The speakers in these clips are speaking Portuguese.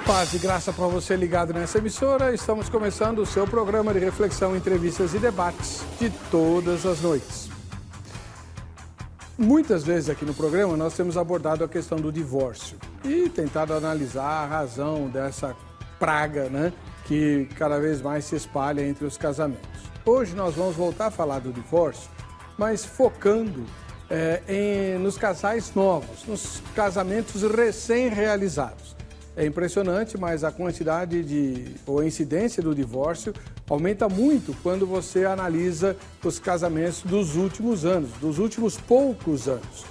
Paz e graça para você ligado nessa emissora. Estamos começando o seu programa de reflexão, entrevistas e debates de todas as noites. Muitas vezes aqui no programa nós temos abordado a questão do divórcio e tentado analisar a razão dessa praga, né, que cada vez mais se espalha entre os casamentos. Hoje nós vamos voltar a falar do divórcio, mas focando nos casais novos, nos casamentos recém-realizados. É impressionante, mas a quantidade ou a incidência do divórcio aumenta muito quando você analisa os casamentos dos últimos anos, dos últimos poucos anos.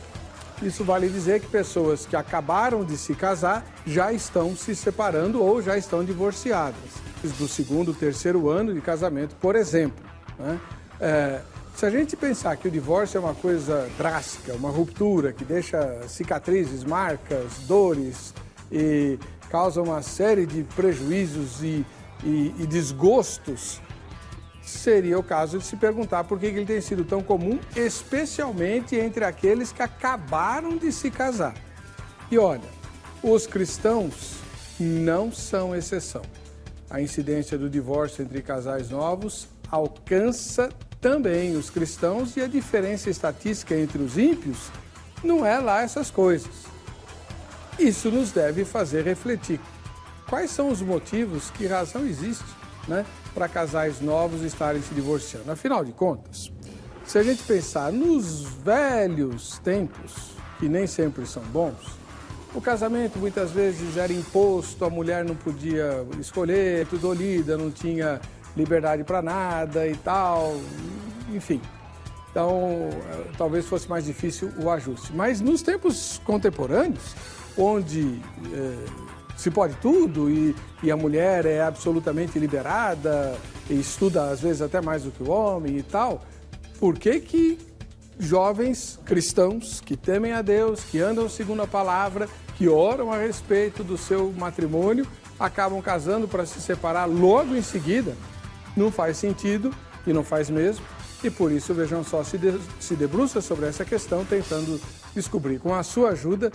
Isso vale dizer que pessoas que acabaram de se casar já estão se separando ou já estão divorciadas, do segundo, terceiro ano de casamento, por exemplo, né? Se a gente pensar que o divórcio é uma coisa drástica, uma ruptura que deixa cicatrizes, marcas, dores e causa uma série de prejuízos e desgostos, seria o caso de se perguntar por que ele tem sido tão comum, especialmente entre aqueles que acabaram de se casar. E olha, os cristãos não são exceção. A incidência do divórcio entre casais novos alcança também os cristãos e a diferença estatística entre os ímpios não é lá essas coisas. Isso nos deve fazer refletir. Quais são os motivos, que razão existe, né, para casais novos estarem se divorciando? Afinal de contas, se a gente pensar nos velhos tempos, que nem sempre são bons, o casamento muitas vezes era imposto, a mulher não podia escolher, tudo dolida, não tinha liberdade para nada e tal, enfim. Então, talvez fosse mais difícil o ajuste. Mas nos tempos contemporâneos, onde se pode tudo e a mulher é absolutamente liberada e estuda às vezes até mais do que o homem e tal, por que jovens cristãos que temem a Deus, que andam segundo a palavra, que oram a respeito do seu matrimônio, acabam casando para se separar logo em seguida? Não faz sentido e não faz mesmo. E por isso, vejam só, se debruça sobre essa questão, tentando descobrir com a sua ajuda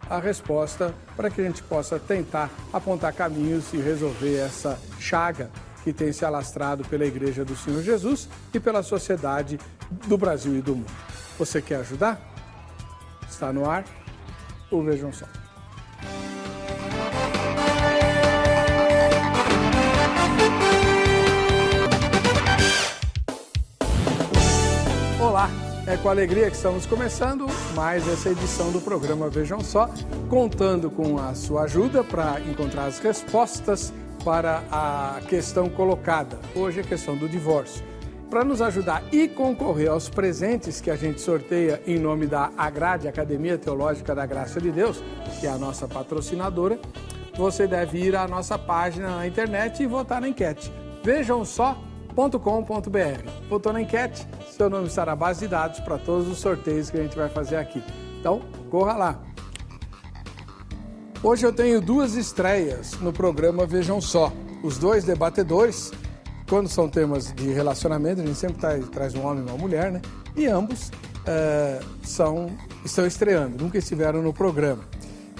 a resposta para que a gente possa tentar apontar caminhos e resolver essa chaga que tem se alastrado pela Igreja do Senhor Jesus e pela sociedade do Brasil e do mundo. Você quer ajudar? Está no ar o Vejam Só. Olá! É com alegria que estamos começando mais essa edição do programa Vejam Só, contando com a sua ajuda para encontrar as respostas para a questão colocada. Hoje é a questão do divórcio. Para nos ajudar e concorrer aos presentes que a gente sorteia em nome da Agrade, Academia Teológica da Graça de Deus, que é a nossa patrocinadora, você deve ir à nossa página na internet e votar na enquete. Vejamsó.com.br. Votou na enquete, seu nome estará na base de dados para todos os sorteios que a gente vai fazer aqui. Então, corra lá. Hoje eu tenho duas estreias no programa Vejam Só. Os dois debatedores, quando são temas de relacionamento, a gente sempre traz um homem e uma mulher, né? E ambos estão estreando, nunca estiveram no programa.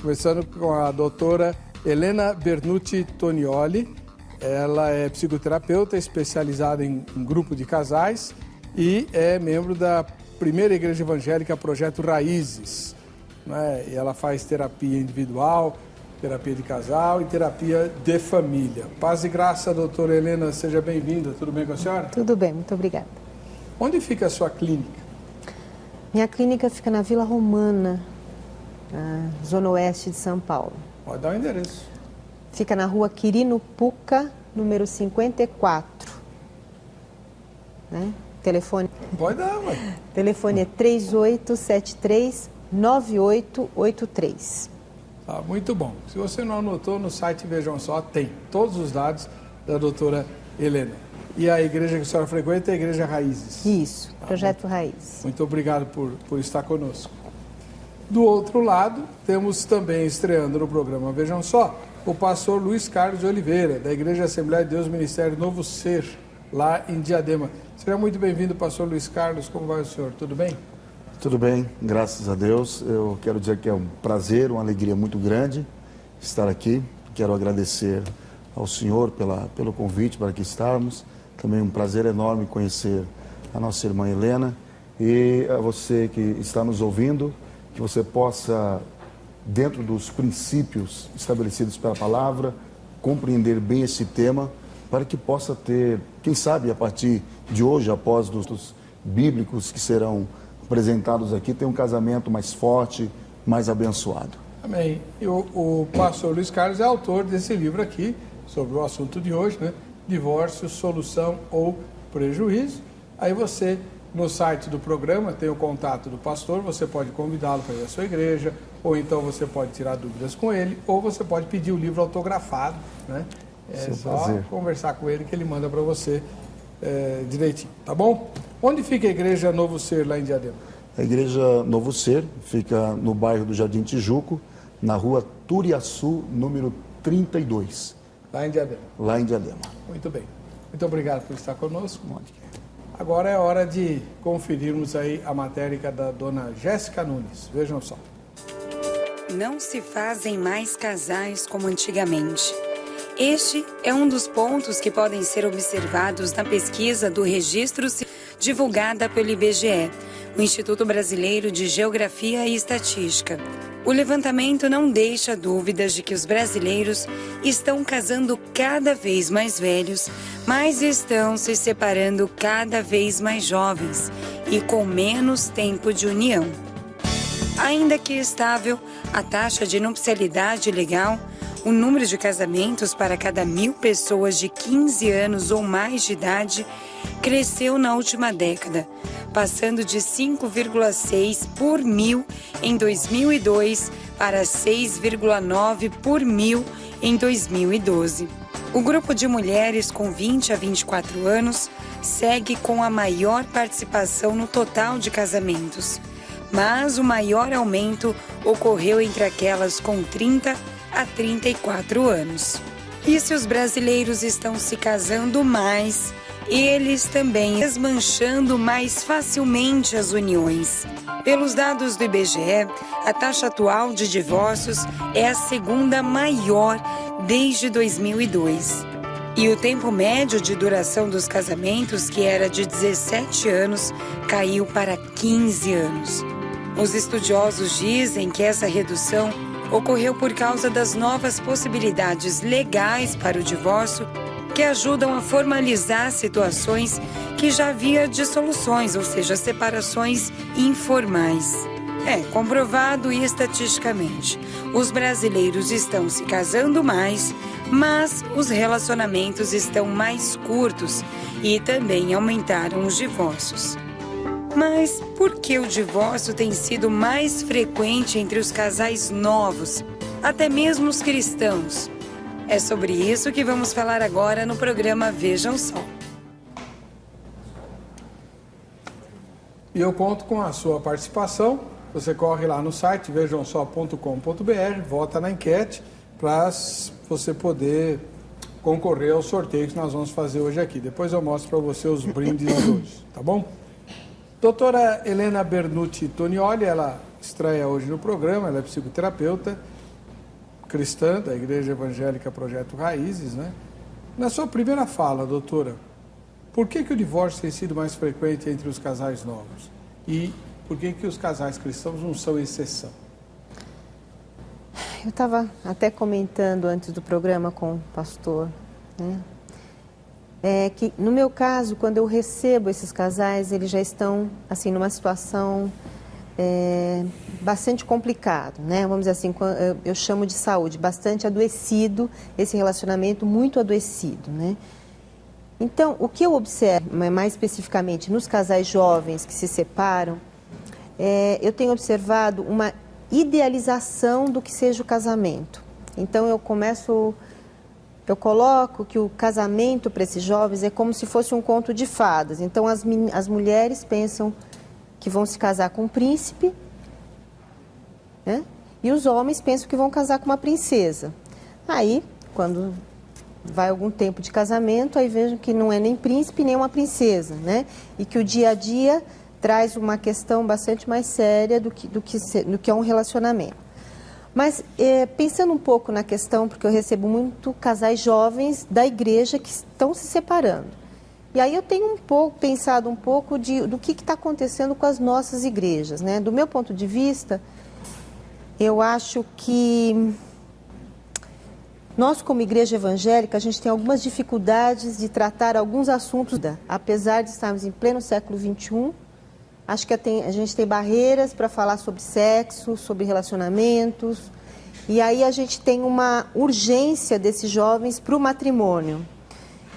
Começando com a doutora Helena Bernucci Tonioli. Ela é psicoterapeuta especializada em grupo de casais e é membro da primeira igreja evangélica Projeto Raízes, né? E ela faz terapia individual, terapia de casal e terapia de família. Paz e graça, doutora Helena, seja bem-vinda. Tudo bem com a senhora? Tudo bem, muito obrigada. Onde fica a sua clínica? Minha clínica fica na Vila Romana, na zona oeste de São Paulo. Pode dar o endereço. Fica na rua Quirino Pucca, número 54. Né? Telefone... Pode dar, ué. Telefone é 3873-9883. Ah, muito bom. Se você não anotou, no site Vejam Só tem todos os dados da doutora Helena. E a igreja que a senhora frequenta é a Igreja Raízes. Isso, Projeto Raízes. Muito obrigado por estar conosco. Do outro lado, temos também estreando no programa Vejam Só, o pastor Luiz Carlos de Oliveira, da Igreja Assembleia de Deus Ministério Novo Ser, lá em Diadema. Seja muito bem-vindo, pastor Luiz Carlos. Como vai o senhor? Tudo bem? Tudo bem, graças a Deus. Eu quero dizer que é um prazer, uma alegria muito grande estar aqui Quero agradecer ao senhor pelo convite para aqui estarmos. Também um prazer enorme conhecer a nossa irmã Helena. E a você que está nos ouvindo, que você possa, dentro dos princípios estabelecidos pela palavra, compreender bem esse tema, para que possa ter, quem sabe, a partir de hoje, após os bíblicos que serão apresentados aqui, ter um casamento mais forte, mais abençoado. Amém. E o pastor Luiz Carlos é autor desse livro aqui, sobre o assunto de hoje, né? Divórcio, solução ou prejuízo. Aí você, no site do programa, tem o contato do pastor, você pode convidá-lo para ir à sua igreja, ou então você pode tirar dúvidas com ele, ou você pode pedir o livro autografado, né? É só conversar com ele que ele manda para você direitinho, tá bom? Onde fica a Igreja Novo Ser, lá em Diadema? A Igreja Novo Ser fica no bairro do Jardim Tijuco, na rua Turiaçu, número 32. Lá em Diadema? Lá em Diadema. Muito bem. Muito obrigado por estar conosco. Agora é hora de conferirmos aí a matéria da dona Jéssica Nunes. Vejam só. Não se fazem mais casais como antigamente. Este é um dos pontos que podem ser observados na pesquisa do Registro divulgada pelo IBGE, o Instituto Brasileiro de Geografia e Estatística. O levantamento não deixa dúvidas de que os brasileiros estão casando cada vez mais velhos, mas estão se separando cada vez mais jovens e com menos tempo de união. Ainda que estável, a taxa de nupcialidade legal, o número de casamentos para cada 1.000 pessoas de 15 anos ou mais de idade cresceu na última década, passando de 5,6 por 1.000 em 2002 para 6,9 por 1.000 em 2012. O grupo de mulheres com 20 a 24 anos segue com a maior participação no total de casamentos, mas o maior aumento ocorreu entre aquelas com 30 a 34 anos. E se os brasileiros estão se casando mais, eles também desmanchando mais facilmente as uniões. Pelos dados do IBGE, a taxa atual de divórcios é a segunda maior desde 2002. E o tempo médio de duração dos casamentos, que era de 17 anos, caiu para 15 anos. Os estudiosos dizem que essa redução ocorreu por causa das novas possibilidades legais para o divórcio que ajudam a formalizar situações que já havia dissoluções, ou seja, separações informais. É comprovado estatisticamente. Os brasileiros estão se casando mais, mas os relacionamentos estão mais curtos e também aumentaram os divórcios. Mas por que o divórcio tem sido mais frequente entre os casais novos, até mesmo os cristãos? É sobre isso que vamos falar agora no programa Vejam Só. E eu conto com a sua participação. Você corre lá no site vejamsó.com.br, vota na enquete para você poder concorrer ao sorteio que nós vamos fazer hoje aqui. Depois eu mostro para você os brindes de hoje, tá bom? Doutora Helena Bernucci Tonioli, ela estreia hoje no programa, ela é psicoterapeuta cristã da Igreja Evangélica Projeto Raízes, né? Na sua primeira fala, doutora, por que o divórcio tem sido mais frequente entre os casais novos? E por que os casais cristãos não são exceção? Eu estava até comentando antes do programa com o pastor, né? Que no meu caso, quando eu recebo esses casais, eles já estão assim numa situação bastante complicada, né? Vamos dizer assim, eu chamo de saúde, bastante adoecido, esse relacionamento muito adoecido, né? Então, o que eu observo, mais especificamente nos casais jovens que se separam, eu tenho observado uma idealização do que seja o casamento. Então, eu coloco que o casamento para esses jovens é como se fosse um conto de fadas. Então, as mulheres pensam que vão se casar com um príncipe, né? E os homens pensam que vão casar com uma princesa. Aí, quando vai algum tempo de casamento, aí vejam que não é nem príncipe nem uma princesa, né? E que o dia a dia traz uma questão bastante mais séria do que é um relacionamento. Mas pensando um pouco na questão, porque eu recebo muito casais jovens da igreja que estão se separando. E aí eu tenho pensado um pouco do que está acontecendo com as nossas igrejas, né? Do meu ponto de vista, eu acho que nós, como igreja evangélica, a gente tem algumas dificuldades de tratar alguns assuntos, apesar de estarmos em pleno século XXI. Acho que a gente tem barreiras para falar sobre sexo, sobre relacionamentos. E aí a gente tem uma urgência desses jovens para o matrimônio.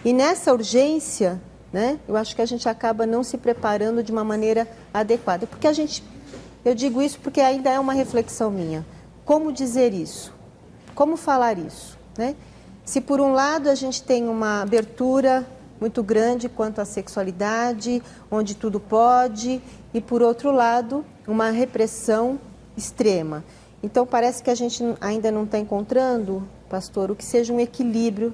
E nessa urgência, né, eu acho que a gente acaba não se preparando de uma maneira adequada. Porque eu digo isso porque ainda é uma reflexão minha. Como dizer isso? Como falar isso? Né? Se por um lado a gente tem uma abertura muito grande quanto à sexualidade, onde tudo pode, e por outro lado, uma repressão extrema. Então parece que a gente ainda não está encontrando, pastor, o que seja um equilíbrio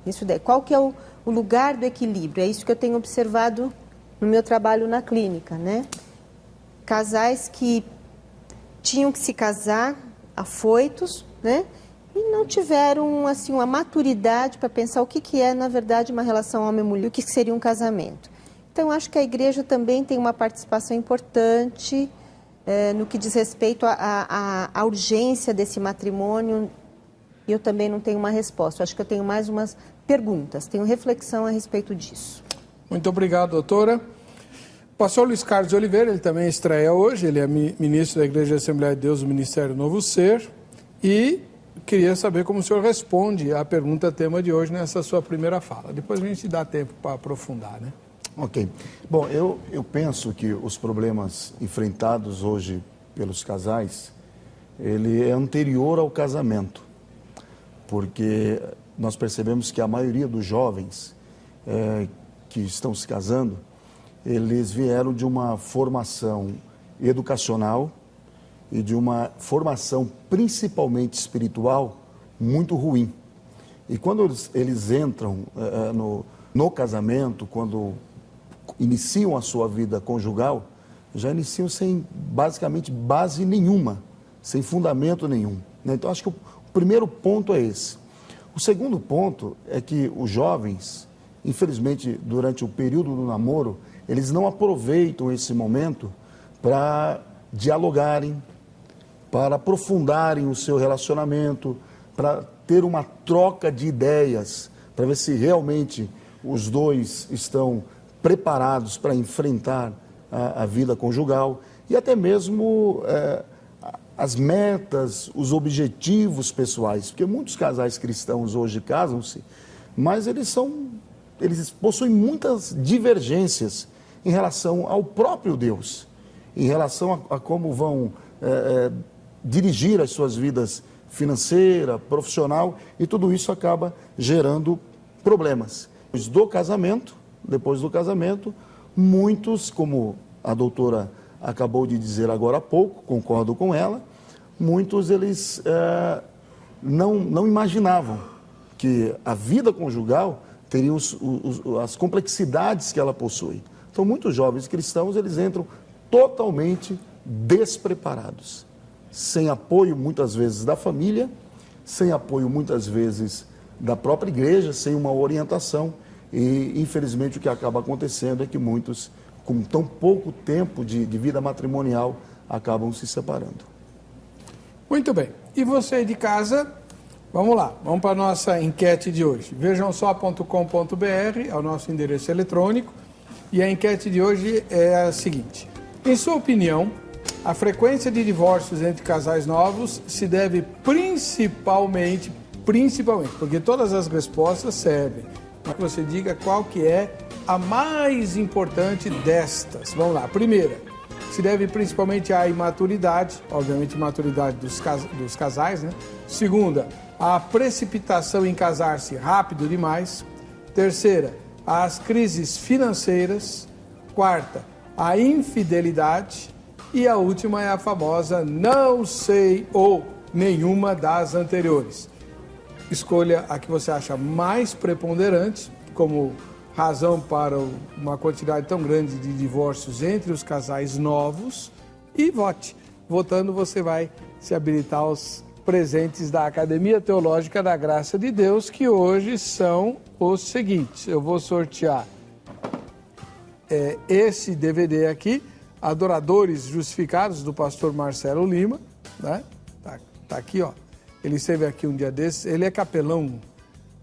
nisso daí. Qual que é o lugar do equilíbrio? É isso que eu tenho observado no meu trabalho na clínica, né? Casais que tinham que se casar afoitos, né? E não tiveram, assim, uma maturidade para pensar o que é, na verdade, uma relação homem-mulher, o que seria um casamento. Então, acho que a igreja também tem uma participação importante no que diz respeito à urgência desse matrimônio. E eu também não tenho uma resposta. Acho que eu tenho mais umas perguntas, tenho reflexão a respeito disso. Muito obrigado, doutora. Pastor Luiz Carlos de Oliveira, ele também estreia hoje, ele é ministro da Igreja Assembleia de Deus do Ministério Novo Ser, e queria saber como o senhor responde à pergunta tema de hoje nessa sua primeira fala. Depois a gente dá tempo para aprofundar, né? Ok. Bom, eu penso que os problemas enfrentados hoje pelos casais, ele é anterior ao casamento, porque nós percebemos que a maioria dos jovens que estão se casando, eles vieram de uma formação educacional e de uma formação principalmente espiritual muito ruim. E quando eles entram no casamento, quando iniciam a sua vida conjugal, já iniciam sem basicamente base nenhuma, sem fundamento nenhum, né? Então acho que o primeiro ponto é esse. O segundo ponto é que os jovens, infelizmente, durante o período do namoro, eles não aproveitam esse momento para dialogarem, para aprofundarem o seu relacionamento, para ter uma troca de ideias, para ver se realmente os dois estão preparados para enfrentar a vida conjugal e até mesmo as metas, os objetivos pessoais, porque muitos casais cristãos hoje casam-se, mas eles possuem muitas divergências em relação ao próprio Deus, em relação a como vão dirigir as suas vidas financeira, profissional, e tudo isso acaba gerando problemas. Depois do casamento, muitos, como a doutora acabou de dizer agora há pouco, concordo com ela, muitos eles não imaginavam que a vida conjugal teria as complexidades que ela possui. Então, muitos jovens cristãos, eles entram totalmente despreparados, sem apoio muitas vezes da família, sem apoio muitas vezes da própria igreja, sem uma orientação, e infelizmente o que acaba acontecendo é que muitos, com tão pouco tempo de vida matrimonial, acabam se separando. Muito bem. E você de casa, vamos lá, vamos para a nossa enquete de hoje. Vejamsó.com.br é o nosso endereço eletrônico, e a enquete de hoje é a seguinte: em sua opinião, a frequência de divórcios entre casais novos se deve principalmente, porque todas as respostas servem para que você diga qual que é a mais importante destas. Vamos lá. Primeira, se deve principalmente à imaturidade, obviamente imaturidade dos casais, né? Segunda, a precipitação em casar-se rápido demais. Terceira, as crises financeiras. Quarta, a infidelidade. E a última é a famosa não sei ou nenhuma das anteriores. Escolha a que você acha mais preponderante como razão para uma quantidade tão grande de divórcios entre os casais novos e vote. Votando, você vai se habilitar aos presentes da Academia Teológica da Graça de Deus, que hoje são os seguintes. Eu vou sortear esse DVD aqui, Adoradores Justificados, do pastor Marcelo Lima, né? Tá aqui, ó. Ele esteve aqui um dia desses, ele é capelão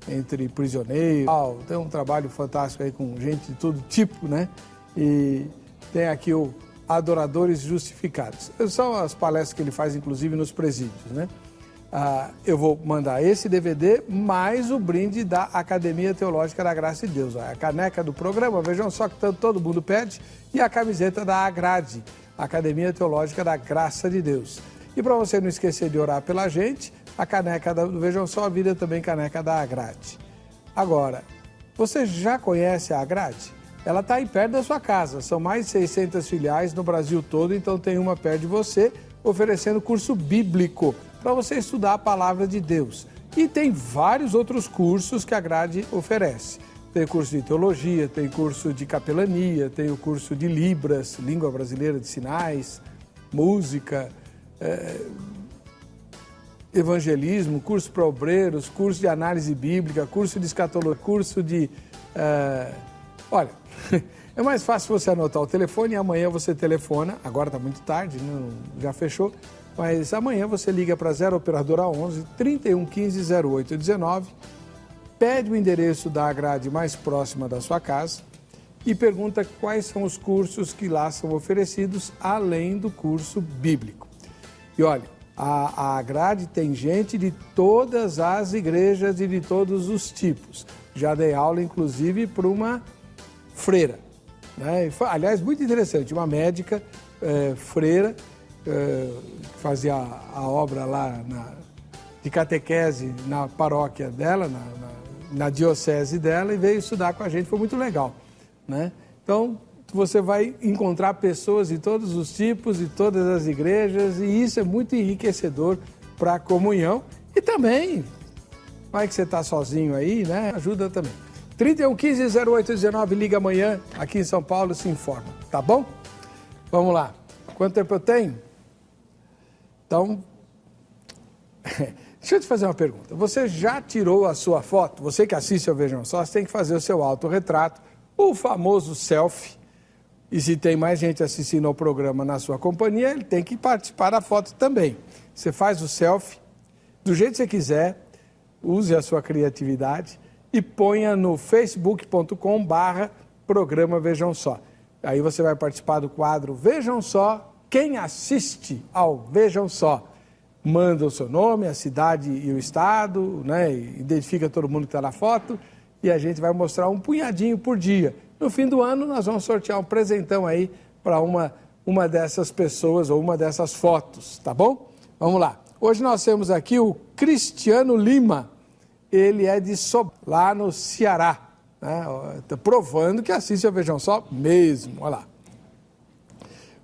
entre prisioneiros, tem um trabalho fantástico aí com gente de todo tipo, né? E tem aqui o Adoradores Justificados. São as palestras que ele faz, inclusive, nos presídios, né? Eu vou mandar esse DVD mais o brinde da Academia Teológica da Graça de Deus. A caneca do programa, vejam só que todo mundo pede, e a camiseta da Agrade, Academia Teológica da Graça de Deus. E para você não esquecer de orar pela gente, a caneca do Vejam Só a Vida, também caneca da Agrade. Agora, você já conhece a Agrade? Ela está aí perto da sua casa, são mais de 600 filiais no Brasil todo, então tem uma perto de você, oferecendo curso bíblico para você estudar a palavra de Deus. E tem vários outros cursos que a Grade oferece. Tem curso de teologia, tem curso de capelania, tem o curso de Libras, língua brasileira de sinais, música, evangelismo, curso para obreiros, curso de análise bíblica, curso de escatologia, curso de... Olha, é mais fácil você anotar o telefone e amanhã você telefona, agora está muito tarde, já fechou, mas amanhã você liga para 0 Operadora 11 3115 0819, pede o endereço da Agrade mais próxima da sua casa e pergunta quais são os cursos que lá são oferecidos, além do curso bíblico. E olha, a Agrade tem gente de todas as igrejas e de todos os tipos. Já dei aula, inclusive, para uma freira, né? Aliás, muito interessante, uma médica freira, fazia a obra lá de catequese na paróquia dela, na diocese dela, e veio estudar com a gente, foi muito legal, né? Então, você vai encontrar pessoas de todos os tipos, de todas as igrejas, e isso é muito enriquecedor para a comunhão. E também, vai que você está sozinho aí, né? Ajuda também. 3115-0819, liga amanhã, aqui em São Paulo, se informa, tá bom? Vamos lá. Quanto tempo eu tenho? Então, deixa eu te fazer uma pergunta. Você já tirou a sua foto? Você que assiste ao Vejam Só, você tem que fazer o seu autorretrato, o famoso selfie. E se tem mais gente assistindo ao programa na sua companhia, ele tem que participar da foto também. Você faz o selfie do jeito que você quiser, use a sua criatividade e ponha no facebook.com/programa Vejam Só. Aí você vai participar do quadro Vejam Só, quem assiste ao Vejam Só. Manda o seu nome, a cidade e o estado, né? Identifica todo mundo que está na foto e a gente vai mostrar um punhadinho por dia. No fim do ano, nós vamos sortear um presentão aí para uma dessas pessoas ou uma dessas fotos, tá bom? Vamos lá. Hoje nós temos aqui o Cristiano Lima. Ele é de lá no Ceará, né? Tá provando que assiste ao Vejam Só mesmo, olha lá.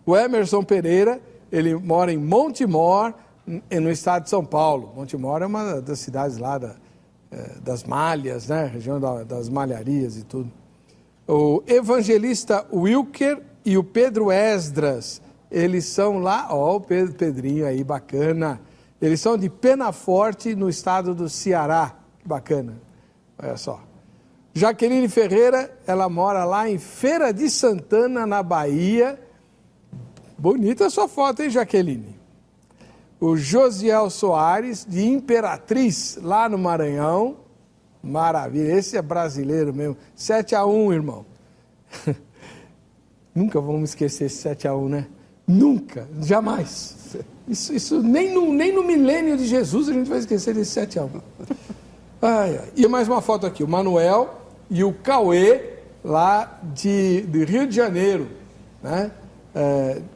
O Emerson Pereira, ele mora em Montemor, no estado de São Paulo. Montemor é uma das cidades lá das malhas, né? Região das malharias e tudo. O evangelista Wilker e o Pedro Esdras, eles são lá, ó, o Pedrinho aí, bacana. Eles são de Penaforte, no estado do Ceará, que bacana, olha só. Jaqueline Ferreira, ela mora lá em Feira de Santana, na Bahia. Bonita a sua foto, hein, Jaqueline? O Josiel Soares, de Imperatriz, lá no Maranhão. Maravilha, esse é brasileiro mesmo. 7-1, irmão. Nunca vamos esquecer esse 7-1, né? Nunca, jamais. Isso nem no milênio de Jesus a gente vai esquecer desse 7-1. E mais uma foto aqui, o Manuel e o Cauê, lá de Rio de Janeiro, né?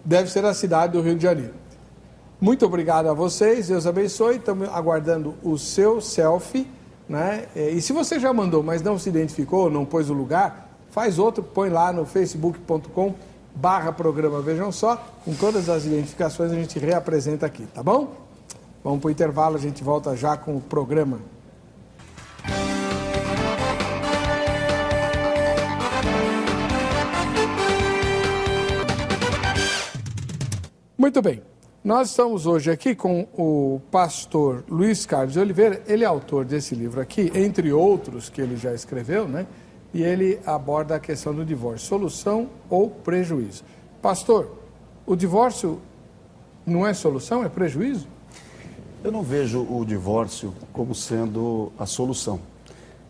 Deve ser a cidade do Rio de Janeiro. Muito obrigado a vocês, Deus abençoe. Estamos aguardando o seu selfie, né? E se você já mandou, mas não se identificou, não pôs o lugar, faz outro, põe lá no facebook.com/programa Vejam Só, com todas as identificações a gente reapresenta aqui, tá bom? Vamos para o intervalo, a gente volta já com o programa. Muito bem, Nós estamos hoje aqui com o pastor Luiz Carlos de Oliveira. Ele é autor desse livro aqui, entre outros que ele já escreveu, né? E ele aborda a questão do divórcio, solução ou prejuízo. Pastor, o divórcio não é solução, é prejuízo? Eu não vejo o divórcio como sendo a solução.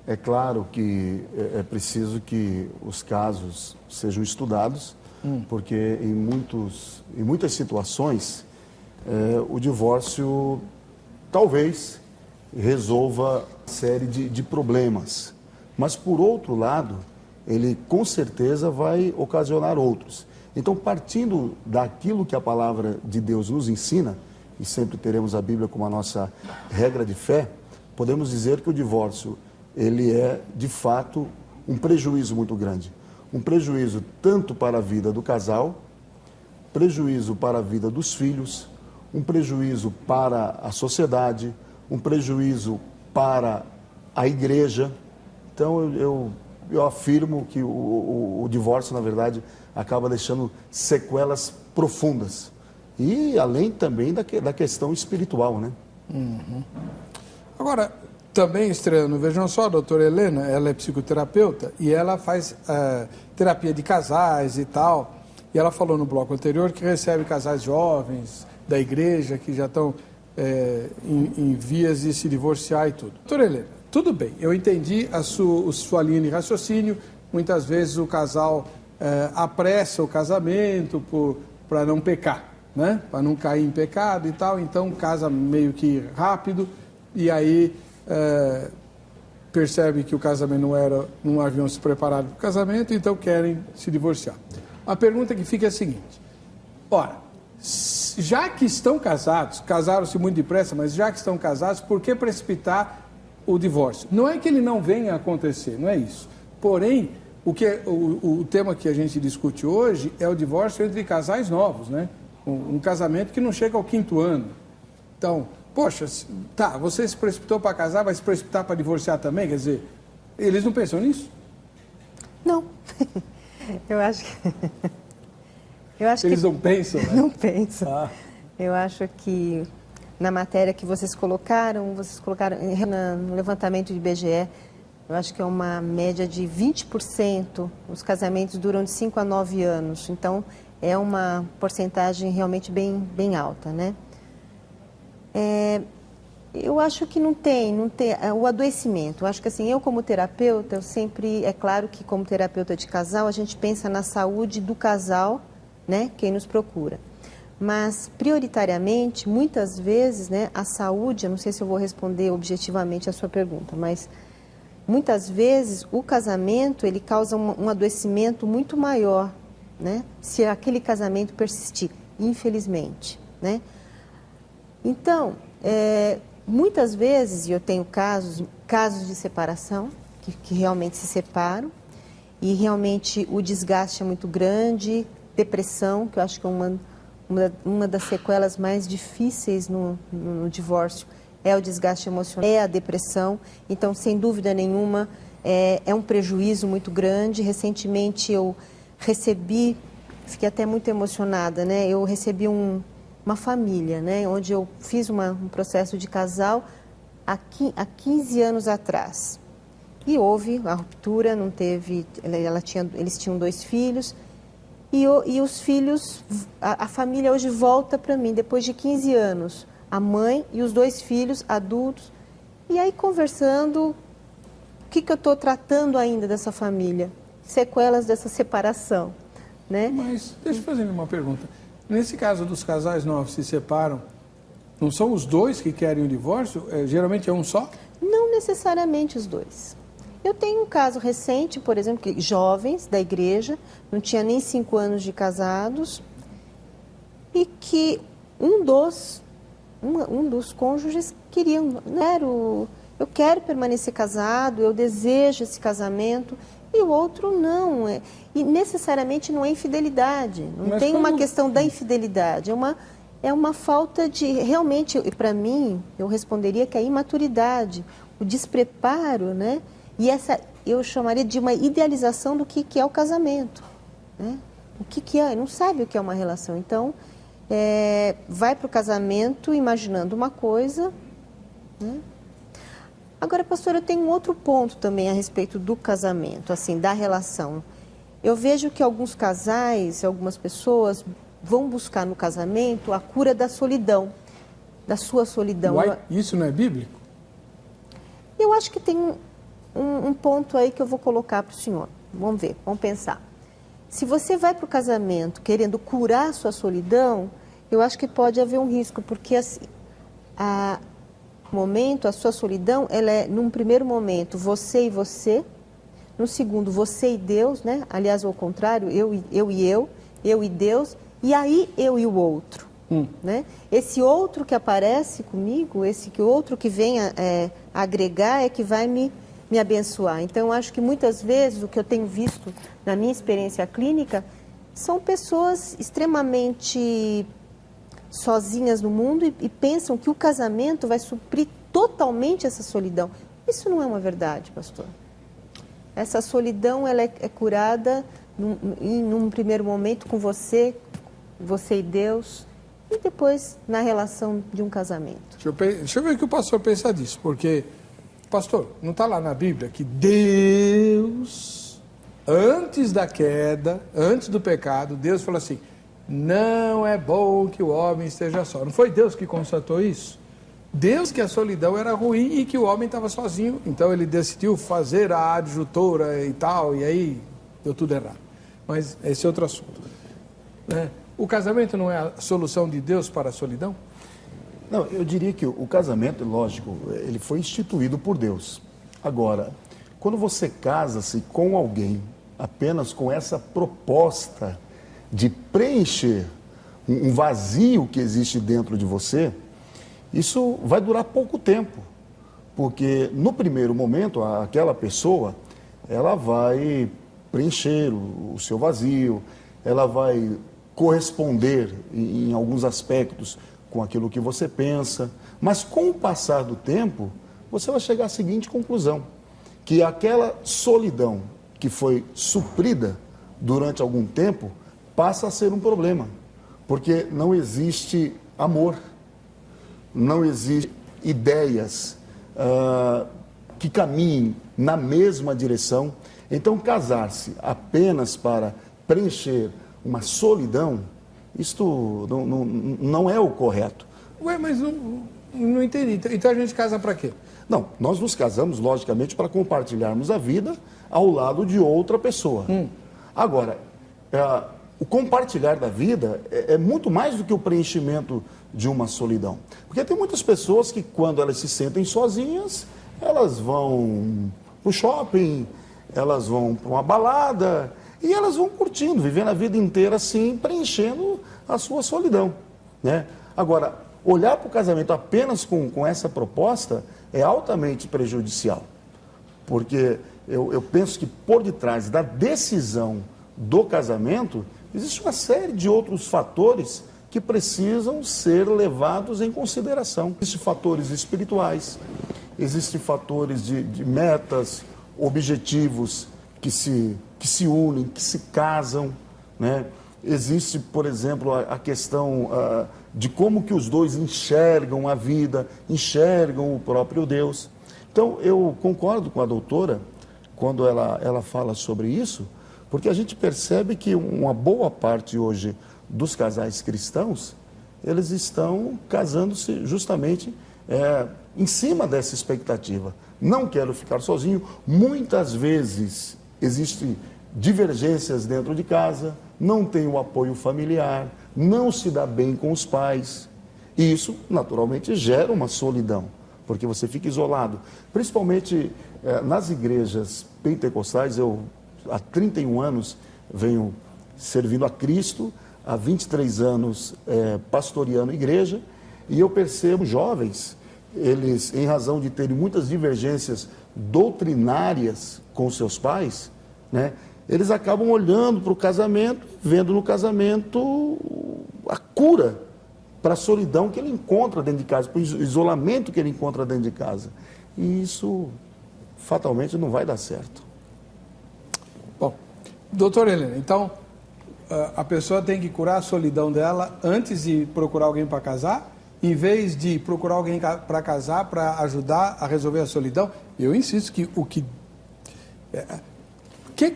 É claro que é preciso que os casos sejam estudados, porque em muitas situações o divórcio talvez resolva uma série de problemas. Mas, por outro lado, ele com certeza vai ocasionar outros. Então, partindo daquilo que a palavra de Deus nos ensina, e sempre teremos a Bíblia como a nossa regra de fé, podemos dizer que o divórcio, ele é, de fato, um prejuízo muito grande. Um prejuízo tanto para a vida do casal, prejuízo para a vida dos filhos, um prejuízo para a sociedade, um prejuízo para a igreja. Então, eu afirmo que o divórcio, na verdade, acaba deixando sequelas profundas. E além também da questão espiritual, né? Uhum. Agora, também estreando, vejam só, a doutora Helena, ela é psicoterapeuta e ela faz terapia de casais e tal. E ela falou no bloco anterior que recebe casais jovens da igreja que já estão em vias de se divorciar e tudo. Doutora Helena, tudo bem, eu entendi a sua linha de raciocínio. Muitas vezes o casal apressa o casamento para não pecar, né? Para não cair em pecado e tal. Então casa meio que rápido e aí percebe que o casamento não haviam se preparado para o casamento, então querem se divorciar. A pergunta que fica é a seguinte: ora, já que estão casados, casaram-se muito depressa, mas já que estão casados, por que precipitar o divórcio? Não é que ele não venha a acontecer, não é isso. Porém, o tema que a gente discute hoje é o divórcio entre casais novos, né? Um casamento que não chega ao 5º ano. Então, poxa, tá, você se precipitou para casar, vai se precipitar para divorciar também? Quer dizer, eles não pensam nisso? Não. Eu acho Eles que não pensam, né? Não pensam. Ah. Eu acho que na matéria que vocês colocaram no levantamento de IBGE, eu acho que é uma média de 20%, os casamentos duram de 5 a 9 anos. Então, é uma porcentagem realmente bem alta, né? Eu acho que não tem o adoecimento. Eu acho que assim, eu como terapeuta, eu sempre, é claro que como terapeuta de casal, a gente pensa na saúde do casal, né? Quem nos procura. Mas, prioritariamente, muitas vezes, né, a saúde, eu não sei se eu vou responder objetivamente a sua pergunta, mas muitas vezes o casamento, ele causa um adoecimento muito maior, né, se aquele casamento persistir, infelizmente, né. Então, muitas vezes, e eu tenho casos de separação, que realmente se separam, e realmente o desgaste é muito grande, depressão, que eu acho que é uma das sequelas mais difíceis no divórcio, é o desgaste emocional, é a depressão. Então, sem dúvida nenhuma, é um prejuízo muito grande. Recentemente eu recebi, fiquei até muito emocionada, né? Eu recebi uma família, né? Onde eu fiz um processo de casal há 15 anos atrás. E houve a ruptura, não teve, eles tinham 2 filhos. E os filhos, a família hoje volta para mim, depois de 15 anos. A mãe e os 2 filhos adultos. E aí, conversando, o que eu estou tratando ainda dessa família? Sequelas dessa separação, né? Mas, deixa eu fazer uma pergunta. Nesse caso dos casais novos se separam, não são os 2 que querem o divórcio? Geralmente é um só? Não necessariamente os 2. Eu tenho um caso recente, por exemplo, que jovens da igreja, não tinha nem 5 anos de casados, e que um dos cônjuges queriam, eu quero permanecer casado, eu desejo esse casamento, e o outro não. E necessariamente não é infidelidade, não tem uma questão da infidelidade, é uma falta de, realmente, para mim, eu responderia que é a imaturidade, o despreparo, né? E essa eu chamaria de uma idealização do que é o casamento, né? O que é, não sabe o que é uma relação. Então, vai para o casamento imaginando uma coisa, né? Agora, pastor, eu tenho um outro ponto também a respeito do casamento, assim, da relação. Eu vejo que alguns casais, algumas pessoas vão buscar no casamento a cura da solidão, da sua solidão. Uai, isso não é bíblico? Eu acho que tem um ponto aí que eu vou colocar para o senhor. Vamos ver, vamos pensar. Se você vai para o casamento querendo curar a sua solidão, eu acho que pode haver um risco, porque assim, a sua solidão, ela é, num primeiro momento, você e você, no segundo, você e Deus, né? Aliás, ao contrário, eu e Deus, e aí eu e o outro. Né? Esse outro que aparece comigo, outro que vem agregar, é que vai me abençoar. Então, eu acho que muitas vezes o que eu tenho visto na minha experiência clínica são pessoas extremamente sozinhas no mundo e pensam que o casamento vai suprir totalmente essa solidão. Isso não é uma verdade, pastor. Essa solidão ela é curada num primeiro momento com você e Deus, e depois na relação de um casamento. Deixa eu ver o que o pastor pensa disso, porque, pastor, não está lá na Bíblia que Deus, antes da queda, antes do pecado, Deus falou assim, não é bom que o homem esteja só. Não foi Deus que constatou isso? Deus que a solidão era ruim e que o homem estava sozinho, então ele decidiu fazer a adjutora e tal, e aí deu tudo errado. Mas esse é outro assunto, né? O casamento não é a solução de Deus para a solidão? Não, eu diria que o casamento, lógico, ele foi instituído por Deus. Agora, quando você casa-se com alguém apenas com essa proposta de preencher um vazio que existe dentro de você, isso vai durar pouco tempo. Porque no primeiro momento, aquela pessoa, ela vai preencher o seu vazio, ela vai corresponder em alguns aspectos com aquilo que você pensa, mas com o passar do tempo, você vai chegar à seguinte conclusão, que aquela solidão que foi suprida durante algum tempo, passa a ser um problema, porque não existe amor, não existem ideias que caminhem na mesma direção. Então, casar-se apenas para preencher uma solidão, isto não é o correto. Ué, mas não entendi. Então a gente casa para quê? Não, nós nos casamos, logicamente, para compartilharmos a vida ao lado de outra pessoa. Agora, o compartilhar da vida é muito mais do que o preenchimento de uma solidão. Porque tem muitas pessoas que, quando elas se sentem sozinhas, elas vão para o shopping, elas vão para uma balada, e elas vão curtindo, vivendo a vida inteira assim, preenchendo a sua solidão, né? Agora, olhar para o casamento apenas com essa proposta é altamente prejudicial. Porque eu penso que por detrás da decisão do casamento, existe uma série de outros fatores que precisam ser levados em consideração. Existem fatores espirituais, existem fatores de metas, objetivos que se unem, que se casam, né? Existe, por exemplo, a questão de como que os dois enxergam a vida, enxergam o próprio Deus. Então, eu concordo com a doutora quando ela fala sobre isso, porque a gente percebe que uma boa parte hoje dos casais cristãos, eles estão casando-se justamente em cima dessa expectativa. Não quero ficar sozinho. Muitas vezes existem divergências dentro de casa, não tem o apoio familiar, não se dá bem com os pais. E isso, naturalmente, gera uma solidão, porque você fica isolado. Principalmente nas igrejas pentecostais, eu há 31 anos venho servindo a Cristo, há 23 anos pastoreando a igreja, e eu percebo jovens, eles, em razão de terem muitas divergências doutrinárias com seus pais, né, eles acabam olhando para o casamento, vendo no casamento a cura para a solidão que ele encontra dentro de casa, para o isolamento que ele encontra dentro de casa. E isso, fatalmente, não vai dar certo. Bom, doutora Helena, então, a pessoa tem que curar a solidão dela antes de procurar alguém para casar, em vez de procurar alguém para casar para ajudar a resolver a solidão? Eu insisto que o que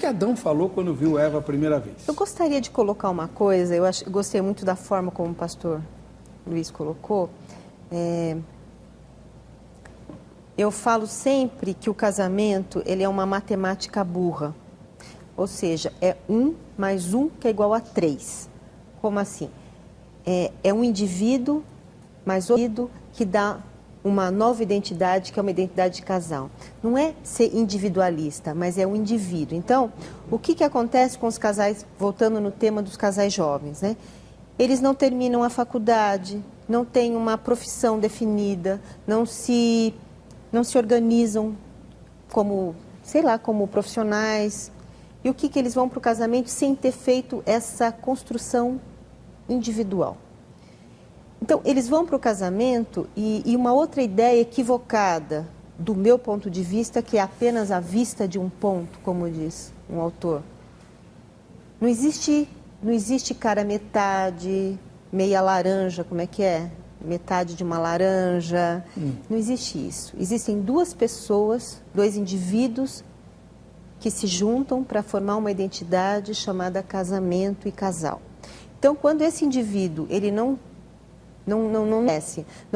Adão falou quando viu Eva a primeira vez? Eu gostaria de colocar uma coisa, eu gostei muito da forma como o pastor Luiz colocou. Eu falo sempre que o casamento ele é uma matemática burra. Ou seja, é 1 mais 1 que é igual a 3. Como assim? É um indivíduo mais outro indivíduo que dá uma nova identidade, que é uma identidade de casal. Não é ser individualista, mas é um indivíduo. Então, o que acontece com os casais, voltando no tema dos casais jovens, né? Eles não terminam a faculdade, não têm uma profissão definida, não se organizam como, sei lá, como profissionais. E o que eles vão para o casamento sem ter feito essa construção individual? Então, eles vão para o casamento e uma outra ideia equivocada, do meu ponto de vista, que é apenas a vista de um ponto, como diz um autor. Não existe cara metade, meia laranja, como é que é? Metade de uma laranja. Não existe isso. Existem duas pessoas, dois indivíduos que se juntam para formar uma identidade chamada casamento e casal. Então, quando esse indivíduo ele não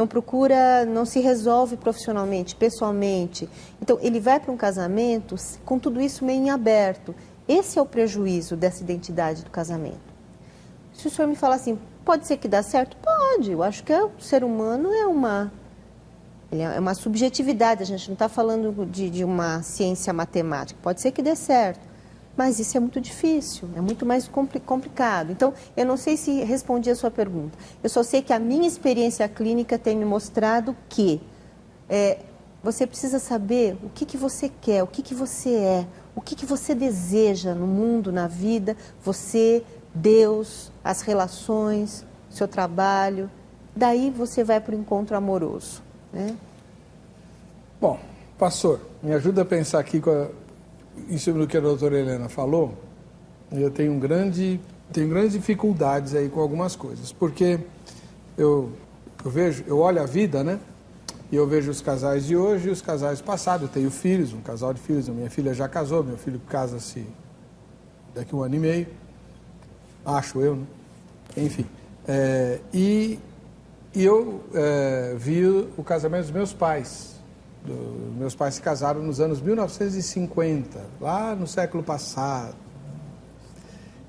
procura, não se resolve profissionalmente, pessoalmente, então ele vai para um casamento com tudo isso meio em aberto. Esse é o prejuízo dessa identidade do casamento. Se o senhor me falar assim, pode ser que dá certo? Pode. Eu acho que o ser humano é uma subjetividade. A gente não está falando de uma ciência matemática. Pode ser que dê certo. Mas isso é muito difícil, é muito mais complicado. Então, eu não sei se respondi a sua pergunta. Eu só sei que a minha experiência clínica tem me mostrado que você precisa saber o que você quer, o que você é, o que você deseja no mundo, na vida, você, Deus, as relações, seu trabalho. Daí você vai para o encontro amoroso, né? Bom, pastor, me ajuda a pensar aqui em cima do que a doutora Helena falou. Eu tenho grandes dificuldades aí com algumas coisas, porque eu olho a vida, né? E eu vejo os casais de hoje e os casais passados. Eu tenho filhos, um casal de filhos, a minha filha já casou, meu filho casa-se daqui a 1 ano e meio, acho eu, né? Enfim. E eu vi o casamento dos meus pais. Meus pais se casaram nos anos 1950, lá no século passado.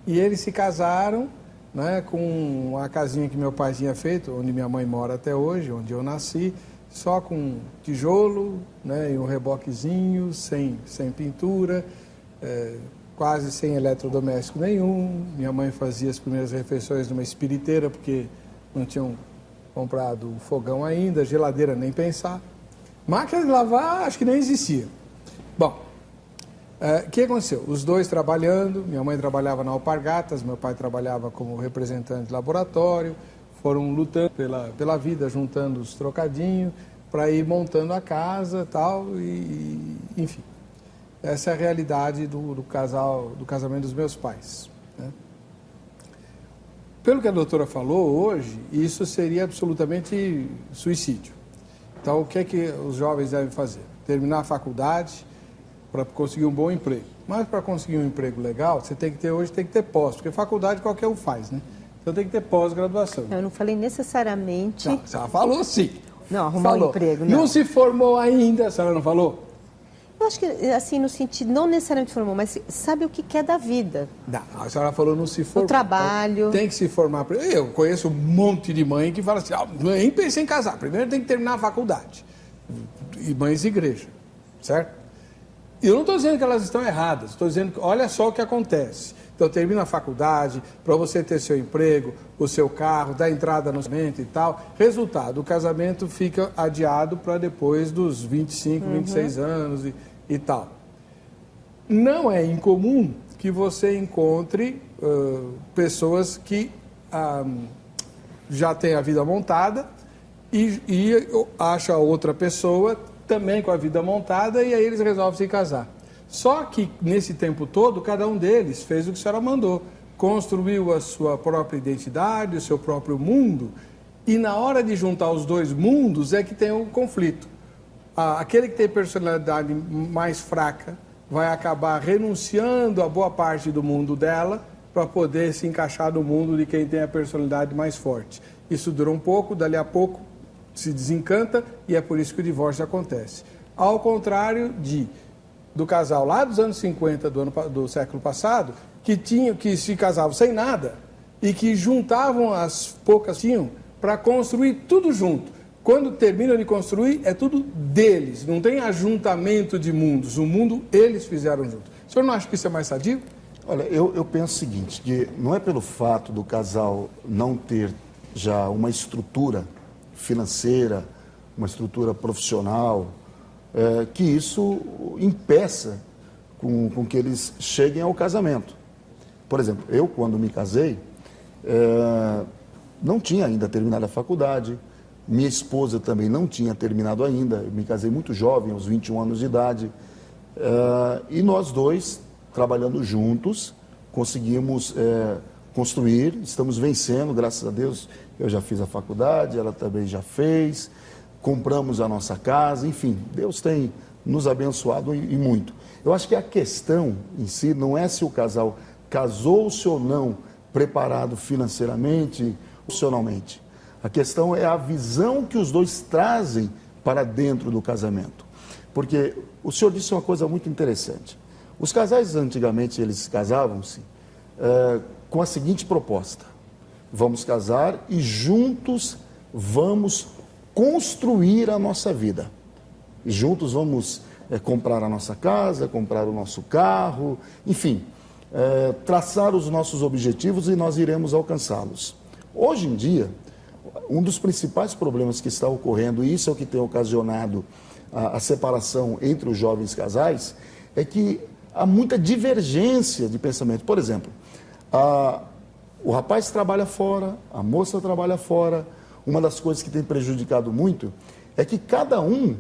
E eles se casaram, né, com a casinha que meu pai tinha feito, onde minha mãe mora até hoje, onde eu nasci, só com tijolo, né, e um reboquezinho, sem pintura, quase sem eletrodoméstico nenhum. Minha mãe fazia as primeiras refeições numa espiriteira, porque não tinham comprado o fogão ainda, geladeira nem pensar. Máquina de lavar, acho que nem existia. Bom, o que aconteceu? Os dois trabalhando, minha mãe trabalhava na Alpargatas, meu pai trabalhava como representante de laboratório, foram lutando pela vida, juntando os trocadinhos, para ir montando a casa tal, e enfim. Essa é a realidade do casamento dos meus pais, né? Pelo que a doutora falou hoje, isso seria absolutamente suicídio. Então, o que é que os jovens devem fazer? Terminar a faculdade para conseguir um bom emprego. Mas para conseguir um emprego legal, você tem que ter pós, porque faculdade qualquer um faz, né? Então tem que ter pós-graduação. Eu não falei necessariamente... Não, você falou sim. Não, arrumar um emprego, não. Não se formou ainda, a senhora não falou? Eu acho que, assim, no sentido, não necessariamente formou, mas sabe o que é da vida. Não, a senhora falou não se formou. O trabalho. Então, tem que se formar. Eu conheço um monte de mãe que fala assim, nem pensei em casar, primeiro tem que terminar a faculdade. E mães de igreja, certo? E eu não estou dizendo que elas estão erradas, estou dizendo que olha só o que acontece. Então termina a faculdade, para você ter seu emprego, o seu carro, dar entrada no casamento e tal. Resultado, o casamento fica adiado para depois dos 25, 26 anos e tal. Não é incomum que você encontre pessoas que já têm a vida montada e acha outra pessoa também com a vida montada e aí eles resolvem se casar. Só que nesse tempo todo, cada um deles fez o que a senhora mandou. construiu a sua própria identidade, o seu próprio mundo, e na hora de juntar os dois mundos é que tem o conflito. Aquele que tem personalidade mais fraca vai acabar renunciando a boa parte do mundo dela para poder se encaixar no mundo de quem tem a personalidade mais forte. Isso dura um pouco, dali a pouco se desencanta e é por isso que o divórcio acontece. Ao contrário do casal lá dos anos 50 do século passado, que se casavam sem nada e que juntavam as poucas que tinham para construir tudo junto. Quando terminam de construir, é tudo deles, não tem ajuntamento de mundos, o mundo eles fizeram junto. O senhor não acha que isso é mais sadio? Olha, eu penso o seguinte, que não é pelo fato do casal não ter já uma estrutura financeira, uma estrutura profissional, que isso impeça com que eles cheguem ao casamento. Por exemplo, eu quando me casei, não tinha ainda terminado a faculdade, minha esposa também não tinha terminado ainda, eu me casei muito jovem, aos 21 anos de idade, e nós dois, trabalhando juntos, conseguimos construir, estamos vencendo, graças a Deus, eu já fiz a faculdade, ela também já fez, compramos a nossa casa, enfim, Deus tem nos abençoado e muito. Eu acho que a questão em si não é se o casal casou-se ou não preparado financeiramente, profissionalmente. A questão é a visão que os dois trazem para dentro do casamento. Porque o senhor disse uma coisa muito interessante. Os casais antigamente, eles casavam-se com a seguinte proposta: vamos casar e juntos vamos construir a nossa vida. E juntos vamos comprar a nossa casa, comprar o nosso carro, enfim, traçar os nossos objetivos e nós iremos alcançá-los. Hoje em dia, um dos principais problemas que está ocorrendo, e isso é o que tem ocasionado a separação entre os jovens casais, é que há muita divergência de pensamento. Por exemplo, o rapaz trabalha fora, a moça trabalha fora. Uma das coisas que tem prejudicado muito é que cada um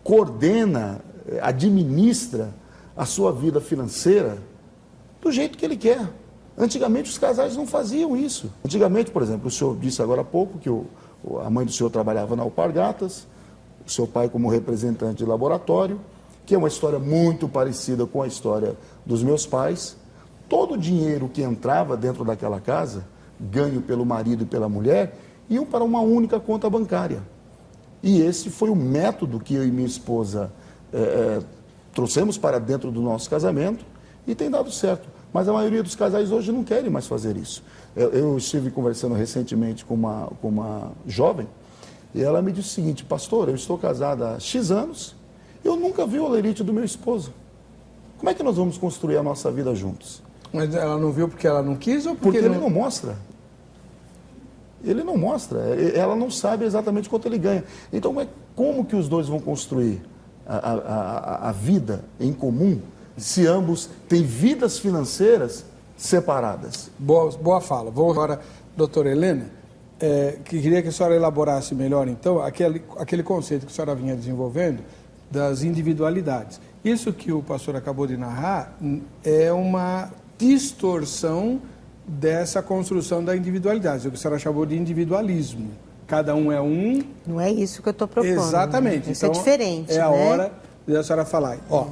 coordena, administra a sua vida financeira do jeito que ele quer. Antigamente os casais não faziam isso. Antigamente, por exemplo, o senhor disse agora há pouco que a mãe do senhor trabalhava na Alpargatas, o seu pai como representante de laboratório, que é uma história muito parecida com a história dos meus pais. Todo o dinheiro que entrava dentro daquela casa, ganho pelo marido e pela mulher, iam para uma única conta bancária. E esse foi o método que eu e minha esposa trouxemos para dentro do nosso casamento e tem dado certo. Mas a maioria dos casais hoje não querem mais fazer isso. Eu estive conversando recentemente com uma jovem e ela me disse o seguinte: pastor, eu estou casada há X anos, eu nunca vi o olerite do meu esposo. Como é que nós vamos construir a nossa vida juntos? Mas ela não viu porque ela não quis ou porque ele não mostra? Ele não mostra, ela não sabe exatamente quanto ele ganha. Então, como que os dois vão construir a vida em comum se ambos têm vidas financeiras separadas? Boa fala. Vou agora, doutora Helena, que queria que a senhora elaborasse melhor, então, aquele conceito que a senhora vinha desenvolvendo das individualidades. Isso que o pastor acabou de narrar é uma distorção dessa construção da individualidade, o que a senhora chamou de individualismo. Cada um é um. Não é isso que eu estou propondo. Exatamente. Isso então, é diferente, é a hora da senhora falar. Ó,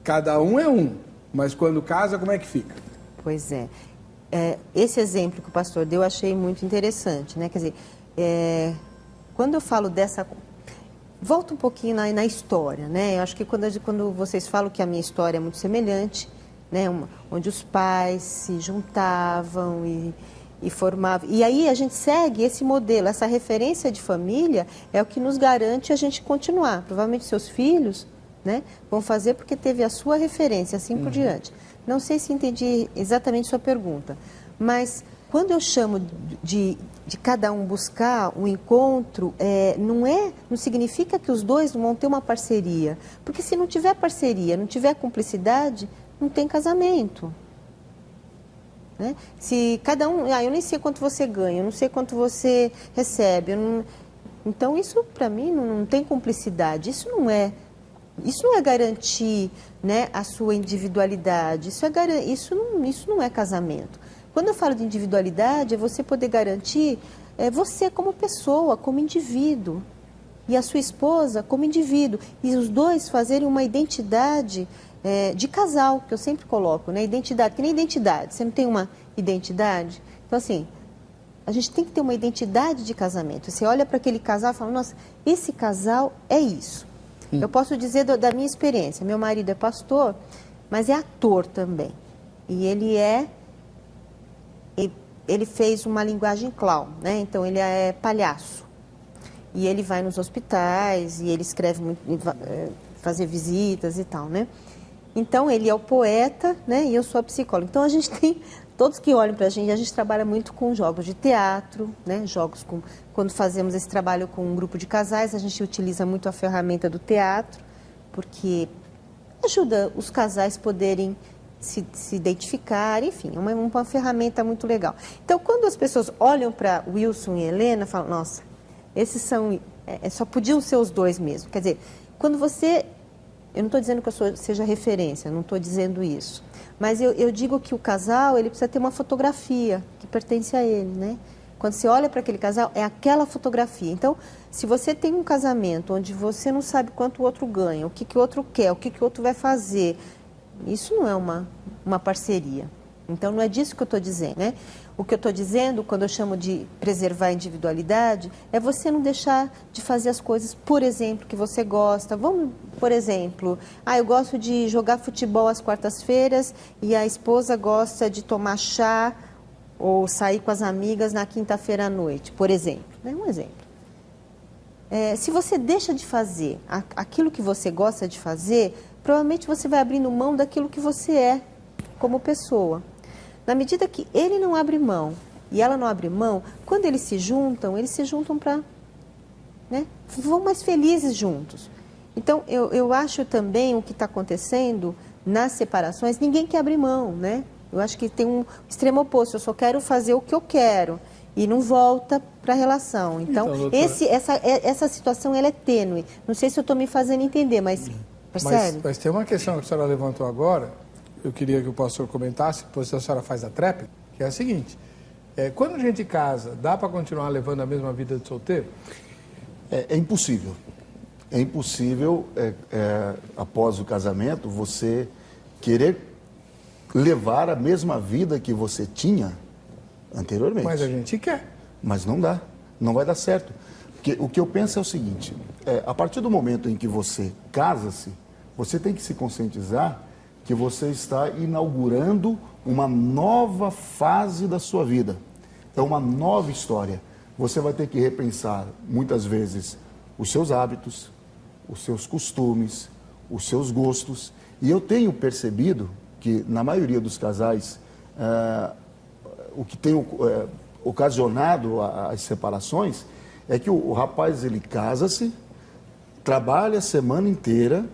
cada um é um, mas quando casa, como é que fica? Pois é. Esse exemplo que o pastor deu, eu achei muito interessante, né? Quer dizer, quando eu falo dessa... Volta um pouquinho na história, né? Eu acho que quando vocês falam que a minha história é muito semelhante, né? Onde os pais se juntavam e formavam. E aí a gente segue esse modelo, essa referência de família é o que nos garante a gente continuar. Provavelmente seus filhos, né, vão fazer porque teve a sua referência, assim por diante. Não sei se entendi exatamente sua pergunta, mas quando eu chamo de cada um buscar um encontro, não significa que os dois vão ter uma parceria. Porque se não tiver parceria, não tiver cumplicidade, não tem casamento. Né? Se cada um... eu nem sei quanto você ganha, eu não sei quanto você recebe. Então, isso, para mim, não tem cumplicidade. Isso não é Isso não é garantir, né, a sua individualidade, isso não é casamento. Quando eu falo de individualidade, é você poder garantir você como pessoa, como indivíduo, e a sua esposa como indivíduo, e os dois fazerem uma identidade de casal, que eu sempre coloco, né? Identidade, que nem identidade, você não tem uma identidade? Então, assim, a gente tem que ter uma identidade de casamento. Você olha para aquele casal e fala, nossa, esse casal é isso. Eu posso dizer da minha experiência, meu marido é pastor, mas é ator também. E ele fez uma linguagem clown, né? Então ele é palhaço. E ele vai nos hospitais, e ele escreve muito, fazer visitas e tal, né? Então ele é o poeta, né? E eu sou a psicóloga. Então a gente tem, todos que olham para a gente trabalha muito com jogos de teatro, né? Quando fazemos esse trabalho com um grupo de casais, a gente utiliza muito a ferramenta do teatro, porque ajuda os casais poderem se identificar, enfim, é uma ferramenta muito legal. Então, quando as pessoas olham para Wilson e Helena, falam, nossa, esses são, só podiam ser os dois mesmo. Quer dizer, quando você, eu não estou dizendo que eu seja referência, não estou dizendo isso, mas eu digo que o casal, ele precisa ter uma fotografia que pertence a ele, né? Quando você olha para aquele casal, é aquela fotografia. Então, se você tem um casamento onde você não sabe quanto o outro ganha, o que o outro quer, o que o outro vai fazer, isso não é uma parceria. Então, não é disso que eu estou dizendo, né? O que eu estou dizendo, quando eu chamo de preservar a individualidade, é você não deixar de fazer as coisas, por exemplo, que você gosta. Vamos, por exemplo, eu gosto de jogar futebol às quartas-feiras e a esposa gosta de tomar chá ou sair com as amigas na quinta-feira à noite, por exemplo. É um exemplo. Se você deixa de fazer aquilo que você gosta de fazer, provavelmente você vai abrindo mão daquilo que você é como pessoa. Na medida que ele não abre mão e ela não abre mão, quando eles se juntam para, né, vão mais felizes juntos. Então, eu acho também o que está acontecendo nas separações, ninguém quer abrir mão, né? Eu acho que tem um extremo oposto, eu só quero fazer o que eu quero e não volta para a relação. Então, essa situação ela é tênue. Não sei se eu estou me fazendo entender, mas percebe? Mas tem uma questão que a senhora levantou agora, eu queria que o pastor comentasse, depois a senhora faz a tréplica, que é a seguinte, quando a gente casa, dá para continuar levando a mesma vida de solteiro? É impossível. É impossível, após o casamento, você querer levar a mesma vida que você tinha anteriormente. Mas a gente quer. Mas não dá, não vai dar certo. Porque o que eu penso é o seguinte, a partir do momento em que você casa-se, você tem que se conscientizar que você está inaugurando uma nova fase da sua vida. É uma nova história. Você vai ter que repensar, muitas vezes, os seus hábitos, os seus costumes, os seus gostos. E eu tenho percebido que, na maioria dos casais, o que tem ocasionado as separações é que o rapaz, ele casa-se, trabalha a semana inteira,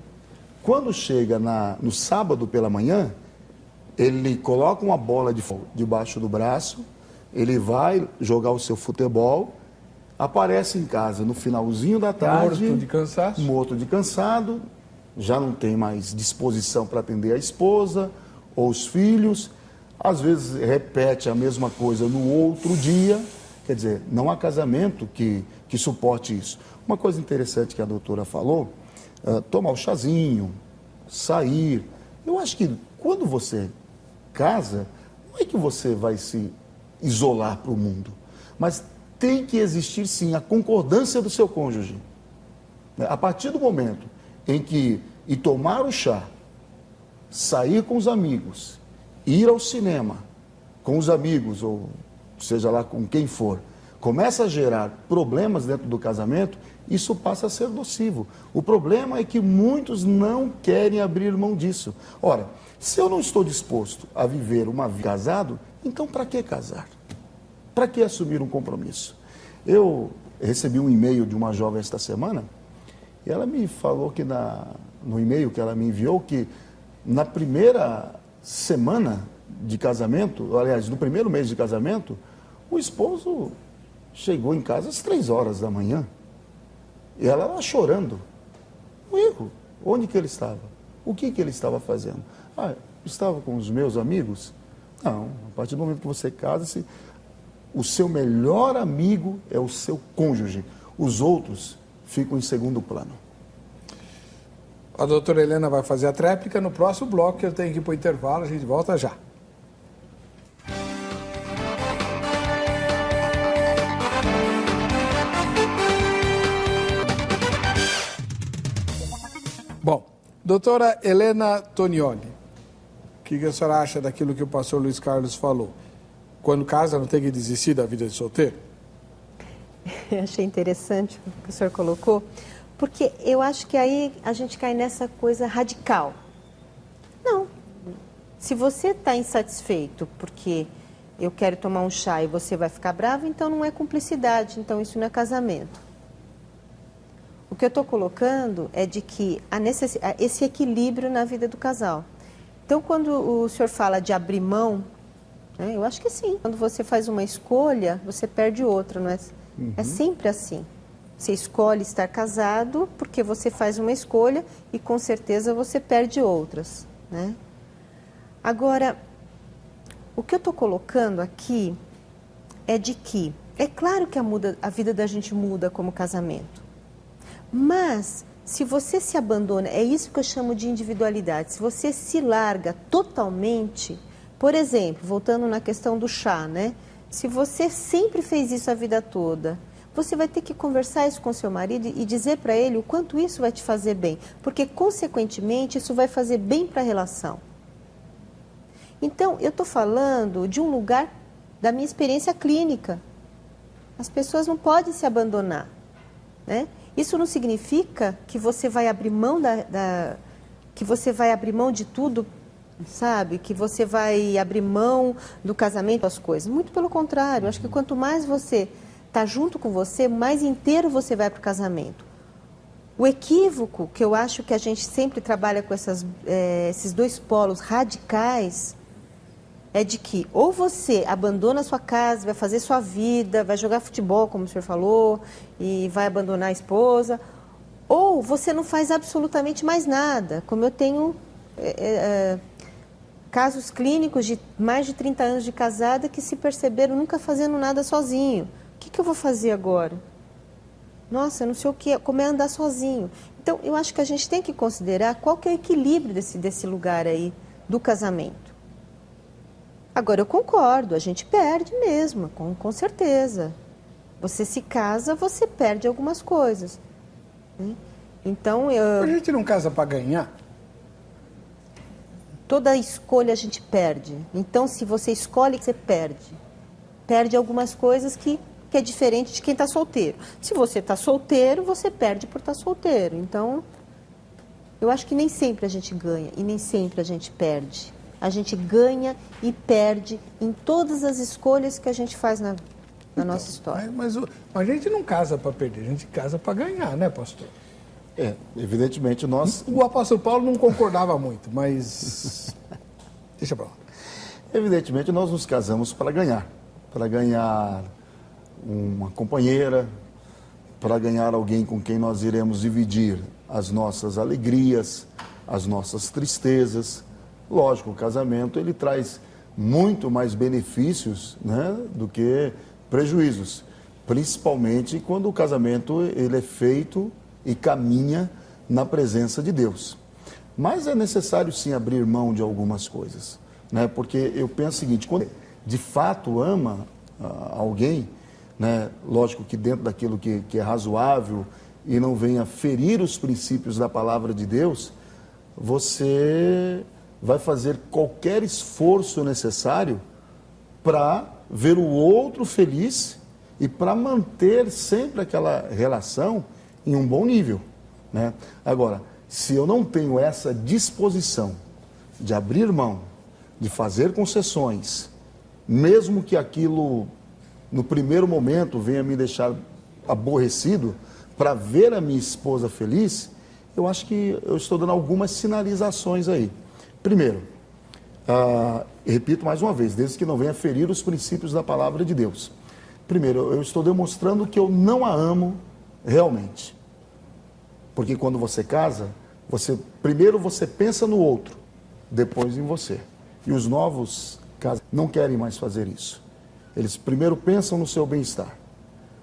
quando chega no sábado pela manhã, ele coloca uma bola de futebol debaixo do braço, ele vai jogar o seu futebol, aparece em casa no finalzinho da tarde, morto de cansado, já não tem mais disposição para atender a esposa ou os filhos, às vezes repete a mesma coisa no outro dia. Quer dizer, não há casamento que suporte isso. Uma coisa interessante que a doutora falou, tomar o chazinho, sair. Eu acho que quando você casa, não é que você vai se isolar para o mundo, mas tem que existir sim a concordância do seu cônjuge. A partir do momento em que tomar o chá, sair com os amigos, ir ao cinema com os amigos, ou seja lá com quem for, começa a gerar problemas dentro do casamento, isso passa a ser nocivo. O problema é que muitos não querem abrir mão disso. Ora, se eu não estou disposto a viver uma vida casado, então para que casar? Para que assumir um compromisso? Eu recebi um e-mail de uma jovem esta semana, e ela me falou que no e-mail que ela me enviou, que na primeira semana de casamento, aliás, no primeiro mês de casamento, o esposo chegou em casa às 3 horas da manhã. E ela lá chorando. Um erro. Onde que ele estava? O que que ele estava fazendo? Ah, estava com os meus amigos? Não, a partir do momento que você casa-se, o seu melhor amigo é o seu cônjuge. Os outros ficam em segundo plano. A doutora Helena vai fazer a tréplica. No próximo bloco eu tenho que ir para o intervalo, a gente volta já. Bom, doutora Helena Tonioli, o que a senhora acha daquilo que o pastor Luiz Carlos falou? Quando casa não tem que desistir da vida de solteiro? Eu achei interessante o que o senhor colocou, porque eu acho que aí a gente cai nessa coisa radical. Não, se você está insatisfeito porque eu quero tomar um chá e você vai ficar bravo, então não é cumplicidade, então isso não é casamento. O que eu estou colocando é de que esse equilíbrio na vida do casal. Então, quando o senhor fala de abrir mão, né, eu acho que sim. Quando você faz uma escolha, você perde outra, não é? É sempre assim. Você escolhe estar casado porque você faz uma escolha e com certeza você perde outras, né? Agora, o que eu estou colocando aqui é de que, é claro que a vida da gente muda como casamento. Mas, se você se abandona, é isso que eu chamo de individualidade, se você se larga totalmente, por exemplo, voltando na questão do chá, né? Se você sempre fez isso a vida toda, você vai ter que conversar isso com seu marido e dizer para ele o quanto isso vai te fazer bem, porque, consequentemente, isso vai fazer bem para a relação. Então, eu estou falando de um lugar da minha experiência clínica. As pessoas não podem se abandonar, né? Isso não significa que você vai abrir mão que você vai abrir mão de tudo, sabe? Que você vai abrir mão do casamento, as coisas. Muito pelo contrário, acho que quanto mais você está junto com você, mais inteiro você vai para o casamento. O equívoco, que eu acho que a gente sempre trabalha com esses dois polos radicais, é de que ou você abandona a sua casa, vai fazer sua vida, vai jogar futebol, como o senhor falou, e vai abandonar a esposa, ou você não faz absolutamente mais nada, como eu tenho casos clínicos de mais de 30 anos de casada que se perceberam nunca fazendo nada sozinho. O que eu vou fazer agora? Nossa, eu não sei o que, como é andar sozinho. Então, eu acho que a gente tem que considerar qual que é o equilíbrio desse lugar aí do casamento. Agora, eu concordo, a gente perde mesmo, com certeza. Você se casa, você perde algumas coisas. Então, A gente não casa para ganhar? Toda escolha a gente perde. Então, se você escolhe, você perde. Perde algumas coisas que é diferente de quem está solteiro. Se você está solteiro, você perde por estar solteiro. Então, eu acho que nem sempre a gente ganha e nem sempre a gente perde. A gente ganha e perde em todas as escolhas que a gente faz na nossa história. Mas a gente não casa para perder, a gente casa para ganhar, né, pastor? Evidentemente nós... O apóstolo Paulo não concordava muito, mas... Deixa pra lá. Evidentemente nós nos casamos para ganhar uma companheira, para ganhar alguém com quem nós iremos dividir as nossas alegrias, as nossas tristezas. Lógico, o casamento ele traz muito mais benefícios, né, do que prejuízos, principalmente quando o casamento ele é feito e caminha na presença de Deus. Mas é necessário sim abrir mão de algumas coisas, né, porque eu penso o seguinte, quando de fato ama alguém, né, lógico que dentro daquilo que é razoável e não venha ferir os princípios da palavra de Deus, você vai fazer qualquer esforço necessário para ver o outro feliz e para manter sempre aquela relação em um bom nível, né? Agora, se eu não tenho essa disposição de abrir mão, de fazer concessões, mesmo que aquilo no primeiro momento venha me deixar aborrecido, para ver a minha esposa feliz, eu acho que eu estou dando algumas sinalizações aí. Primeiro, repito mais uma vez, desde que não venha ferir os princípios da palavra de Deus. Primeiro, eu estou demonstrando que eu não a amo realmente. Porque quando você casa, Primeiro você pensa no outro, depois em você. E os novos casais não querem mais fazer isso. Eles primeiro pensam no seu bem-estar.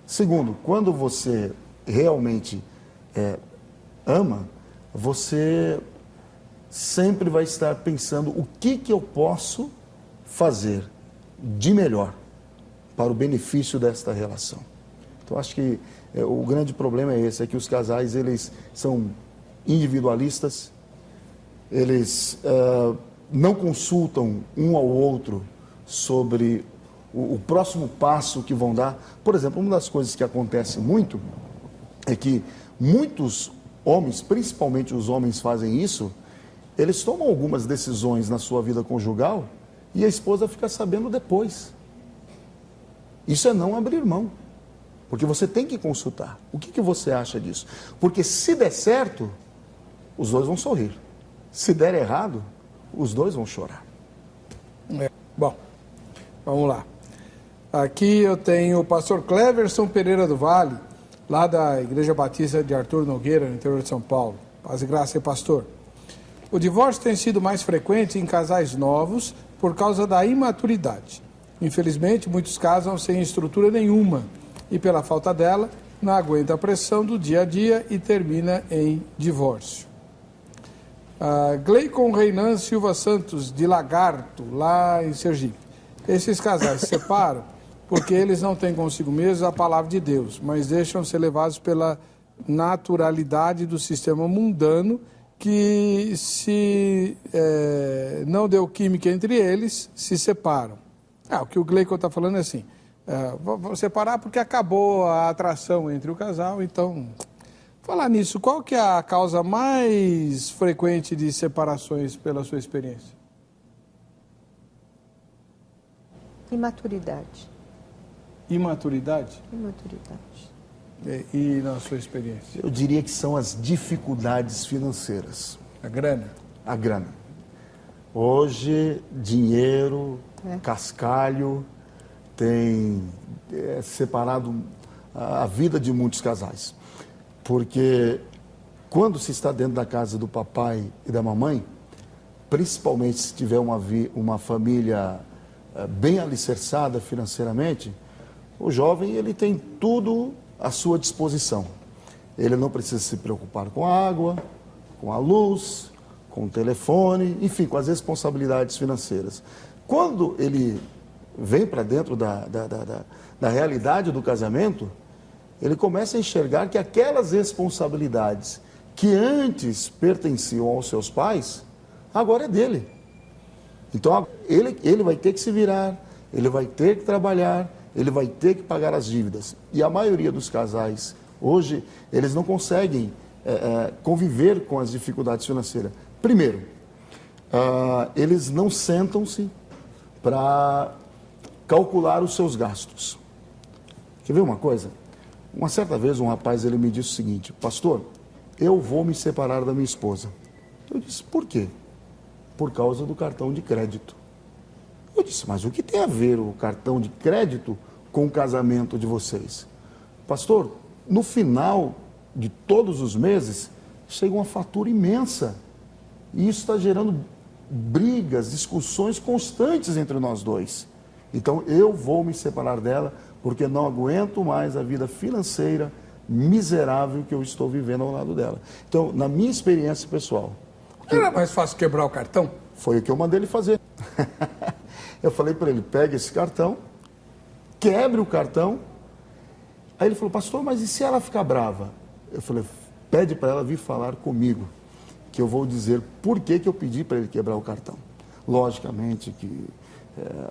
Segundo, quando você realmente ama, você sempre vai estar pensando o que eu posso fazer de melhor para o benefício desta relação. Então, acho que o grande problema é esse, é que os casais, eles são individualistas, eles não consultam um ao outro sobre o próximo passo que vão dar. Por exemplo, uma das coisas que acontece muito é que muitos homens, principalmente os homens, fazem isso, eles tomam algumas decisões na sua vida conjugal e a esposa fica sabendo depois. Isso é não abrir mão, porque você tem que consultar. O que você acha disso? Porque se der certo, os dois vão sorrir. Se der errado, os dois vão chorar. Bom, vamos lá. Aqui eu tenho o pastor Cleverson Pereira do Vale, lá da Igreja Batista de Arthur Nogueira, no interior de São Paulo. Paz e graça, pastor. O divórcio tem sido mais frequente em casais novos por causa da imaturidade. Infelizmente, muitos casam sem estrutura nenhuma e, pela falta dela, não aguenta a pressão do dia a dia e termina em divórcio. Gleicon Reinan Silva Santos, de Lagarto, lá em Sergipe. Esses casais se separam porque eles não têm consigo mesmos a palavra de Deus, mas deixam ser levados pela naturalidade do sistema mundano que, se não deu química entre eles, se separam. O que o Gleicon está falando é assim, vou separar porque acabou a atração entre o casal, então... Falar nisso, qual que é a causa mais frequente de separações pela sua experiência? Imaturidade. Imaturidade? Imaturidade. E na sua experiência? Eu diria que são as dificuldades financeiras. A grana? A grana. Hoje, dinheiro, cascalho, tem separado a vida de muitos casais. Porque quando se está dentro da casa do papai e da mamãe, principalmente se tiver uma família bem alicerçada financeiramente, o jovem ele tem tudo à sua disposição. Ele não precisa se preocupar com a água, com a luz, com o telefone, enfim, com as responsabilidades financeiras. Quando ele vem para dentro da realidade do casamento, ele começa a enxergar que aquelas responsabilidades que antes pertenciam aos seus pais, agora é dele. Então, ele vai ter que se virar, ele vai ter que trabalhar, ele vai ter que pagar as dívidas. E a maioria dos casais, hoje, eles não conseguem conviver com as dificuldades financeiras. Primeiro, eles não sentam-se para calcular os seus gastos. Quer ver uma coisa? Uma certa vez um rapaz ele me disse o seguinte: pastor, eu vou me separar da minha esposa. Eu disse, por quê? Por causa do cartão de crédito. Eu disse, mas o que tem a ver o cartão de crédito com o casamento de vocês? Pastor, no final de todos os meses, chega uma fatura imensa. E isso está gerando brigas, discussões constantes entre nós dois. Então eu vou me separar dela porque não aguento mais a vida financeira miserável que eu estou vivendo ao lado dela. Então, na minha experiência pessoal... Era mais fácil quebrar o cartão? Foi o que eu mandei ele fazer. Eu falei para ele, pega esse cartão, quebre o cartão. Aí ele falou, pastor, mas e se ela ficar brava? Eu falei, pede para ela vir falar comigo, que eu vou dizer por que eu pedi para ele quebrar o cartão. Logicamente que...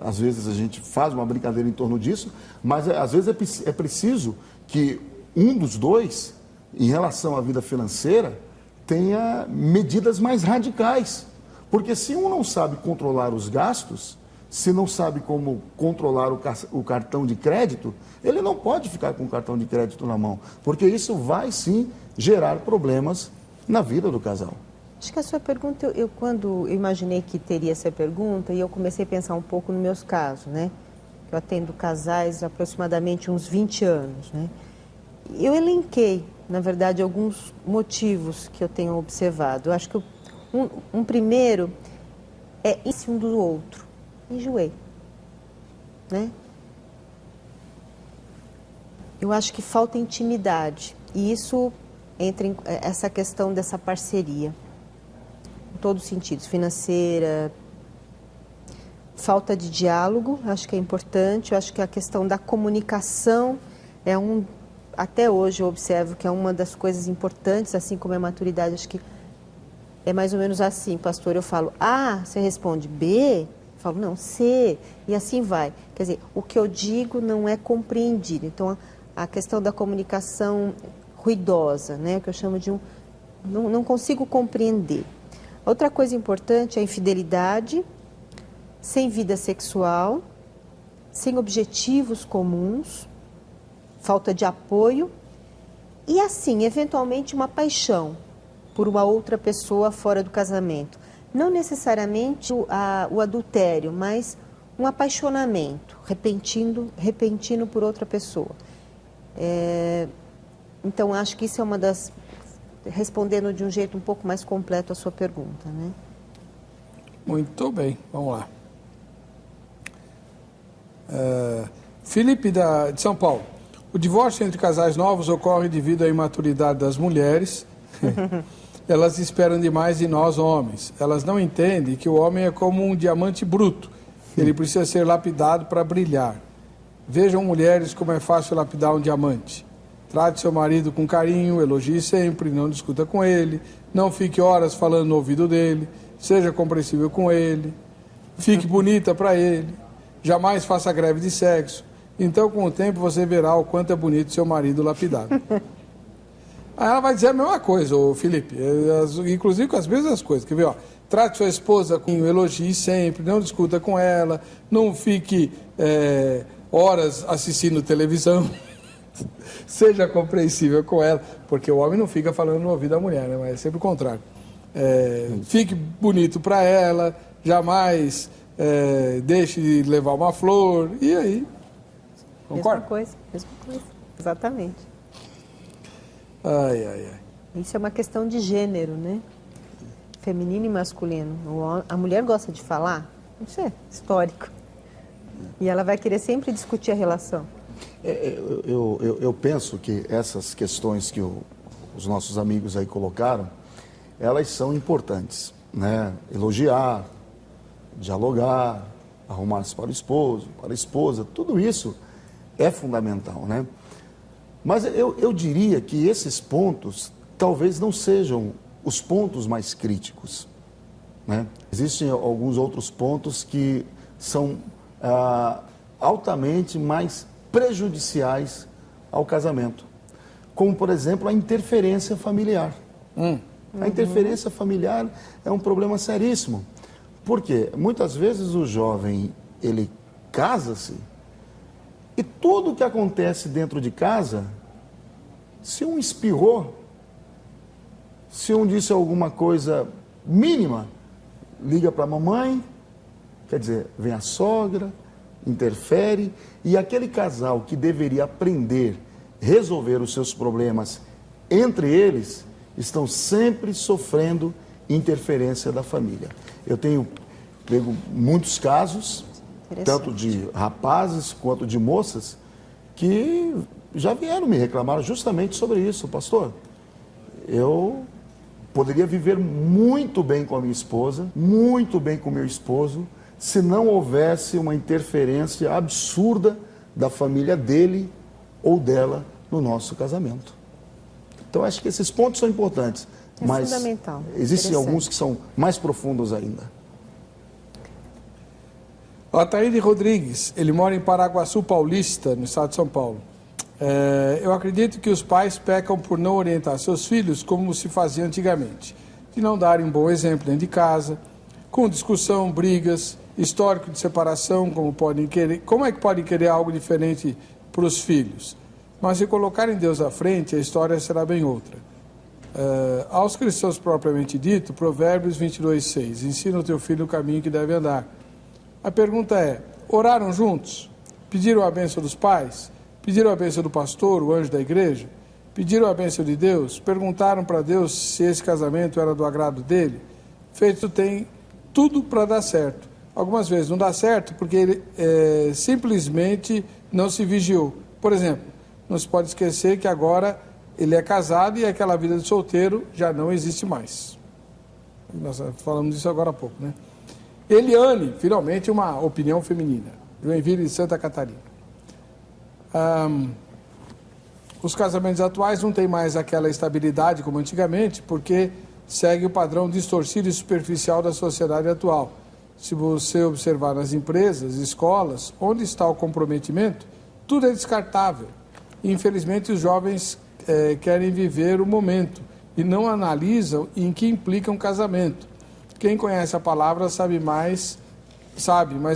às vezes a gente faz uma brincadeira em torno disso, mas às vezes é preciso que um dos dois, em relação à vida financeira, tenha medidas mais radicais. Porque se um não sabe controlar os gastos, se não sabe como controlar o cartão de crédito, ele não pode ficar com o cartão de crédito na mão, porque isso vai sim gerar problemas na vida do casal. Acho que a sua pergunta, quando eu imaginei que teria essa pergunta, e eu comecei a pensar um pouco nos meus casos, né? Eu atendo casais há aproximadamente uns 20 anos, né? Eu elenquei na verdade, alguns motivos que eu tenho observado. Eu acho que um primeiro é isso um do outro. Enjoei, né? Eu acho que falta intimidade. E isso entra em essa questão dessa parceria. Em todos os sentidos, financeira, falta de diálogo, acho que é importante. Eu acho que a questão da comunicação até hoje eu observo que é uma das coisas importantes, assim como a maturidade. Acho que é mais ou menos assim, pastor. Eu falo A, você responde B, eu falo não, C, e assim vai. Quer dizer, o que eu digo não é compreendido. Então, a questão da comunicação ruidosa, né, que eu chamo de não consigo compreender. Outra coisa importante é a infidelidade, sem vida sexual, sem objetivos comuns, falta de apoio e, assim, eventualmente uma paixão por uma outra pessoa fora do casamento. Não necessariamente o adultério, mas um apaixonamento repentino por outra pessoa. Então, acho que isso é uma das... Respondendo de um jeito um pouco mais completo a sua pergunta, né? Muito bem, vamos lá. Felipe, de São Paulo. O divórcio entre casais novos ocorre devido à imaturidade das mulheres. Elas esperam demais de nós, homens. Elas não entendem que o homem é como um diamante bruto. Ele precisa ser lapidado para brilhar. Vejam, mulheres, como é fácil lapidar um diamante. Trate seu marido com carinho, elogie sempre, não discuta com ele, não fique horas falando no ouvido dele, seja compreensível com ele, fique bonita para ele, jamais faça greve de sexo. Então, com o tempo, você verá o quanto é bonito seu marido lapidado. Aí ela vai dizer a mesma coisa, ô Felipe, inclusive com as mesmas coisas. Quer ver, ó? Trate sua esposa com elogie sempre, não discuta com ela, não fique horas assistindo televisão. Seja compreensível com ela, porque o homem não fica falando no ouvido da mulher, né? Mas é sempre o contrário. Fique bonito para ela, jamais deixe de levar uma flor, e aí? Concorda? Mesma coisa, exatamente. Ai. Isso é uma questão de gênero, né? Feminino e masculino. A mulher gosta de falar, isso é histórico. E ela vai querer sempre discutir a relação. Eu penso que essas questões que os nossos amigos aí colocaram, elas são importantes, né? Elogiar, dialogar, arrumar-se para o esposo, para a esposa, tudo isso é fundamental, né? Mas eu diria que esses pontos talvez não sejam os pontos mais críticos, né? Existem alguns outros pontos que são altamente mais prejudiciais ao casamento, como, por exemplo, a interferência familiar. A interferência familiar é um problema seríssimo, porque muitas vezes o jovem, ele casa-se e tudo que acontece dentro de casa, se um espirrou, se um disse alguma coisa mínima, liga para a mamãe, quer dizer, vem a sogra, interfere, e aquele casal que deveria aprender, resolver os seus problemas entre eles, estão sempre sofrendo interferência da família. Eu tenho pego muitos casos, tanto de rapazes quanto de moças, que já vieram me reclamar justamente sobre isso. Pastor, eu poderia viver muito bem com a minha esposa, muito bem com o meu esposo, se não houvesse uma interferência absurda da família dele ou dela no nosso casamento. Então, acho que esses pontos são importantes, mas fundamental. Existem alguns que são mais profundos ainda. O Ataíde Rodrigues, ele mora em Paraguaçu Paulista, no estado de São Paulo. Eu acredito que os pais pecam por não orientar seus filhos como se fazia antigamente, de não darem um bom exemplo dentro de casa, com discussão, brigas, histórico de separação, como é que podem querer algo diferente para os filhos? Mas se colocarem Deus à frente, a história será bem outra. Aos cristãos propriamente dito, Provérbios 22:6, ensina o teu filho o caminho que deve andar. A pergunta é, oraram juntos? Pediram a bênção dos pais? Pediram a bênção do pastor, o anjo da igreja? Pediram a bênção de Deus, perguntaram para Deus se esse casamento era do agrado dele. Feito tem tudo para dar certo. Algumas vezes não dá certo porque ele simplesmente não se vigiou. Por exemplo, não se pode esquecer que agora ele é casado e aquela vida de solteiro já não existe mais. Nós falamos disso agora há pouco, né? Eliane, finalmente uma opinião feminina. Joinville e Santa Catarina. Os casamentos atuais não têm mais aquela estabilidade como antigamente, porque segue o padrão distorcido e superficial da sociedade atual. Se você observar nas empresas, escolas, onde está o comprometimento, tudo é descartável. Infelizmente, os jovens querem viver o momento e não analisam em que implica um casamento. Quem conhece a palavra sabe, mas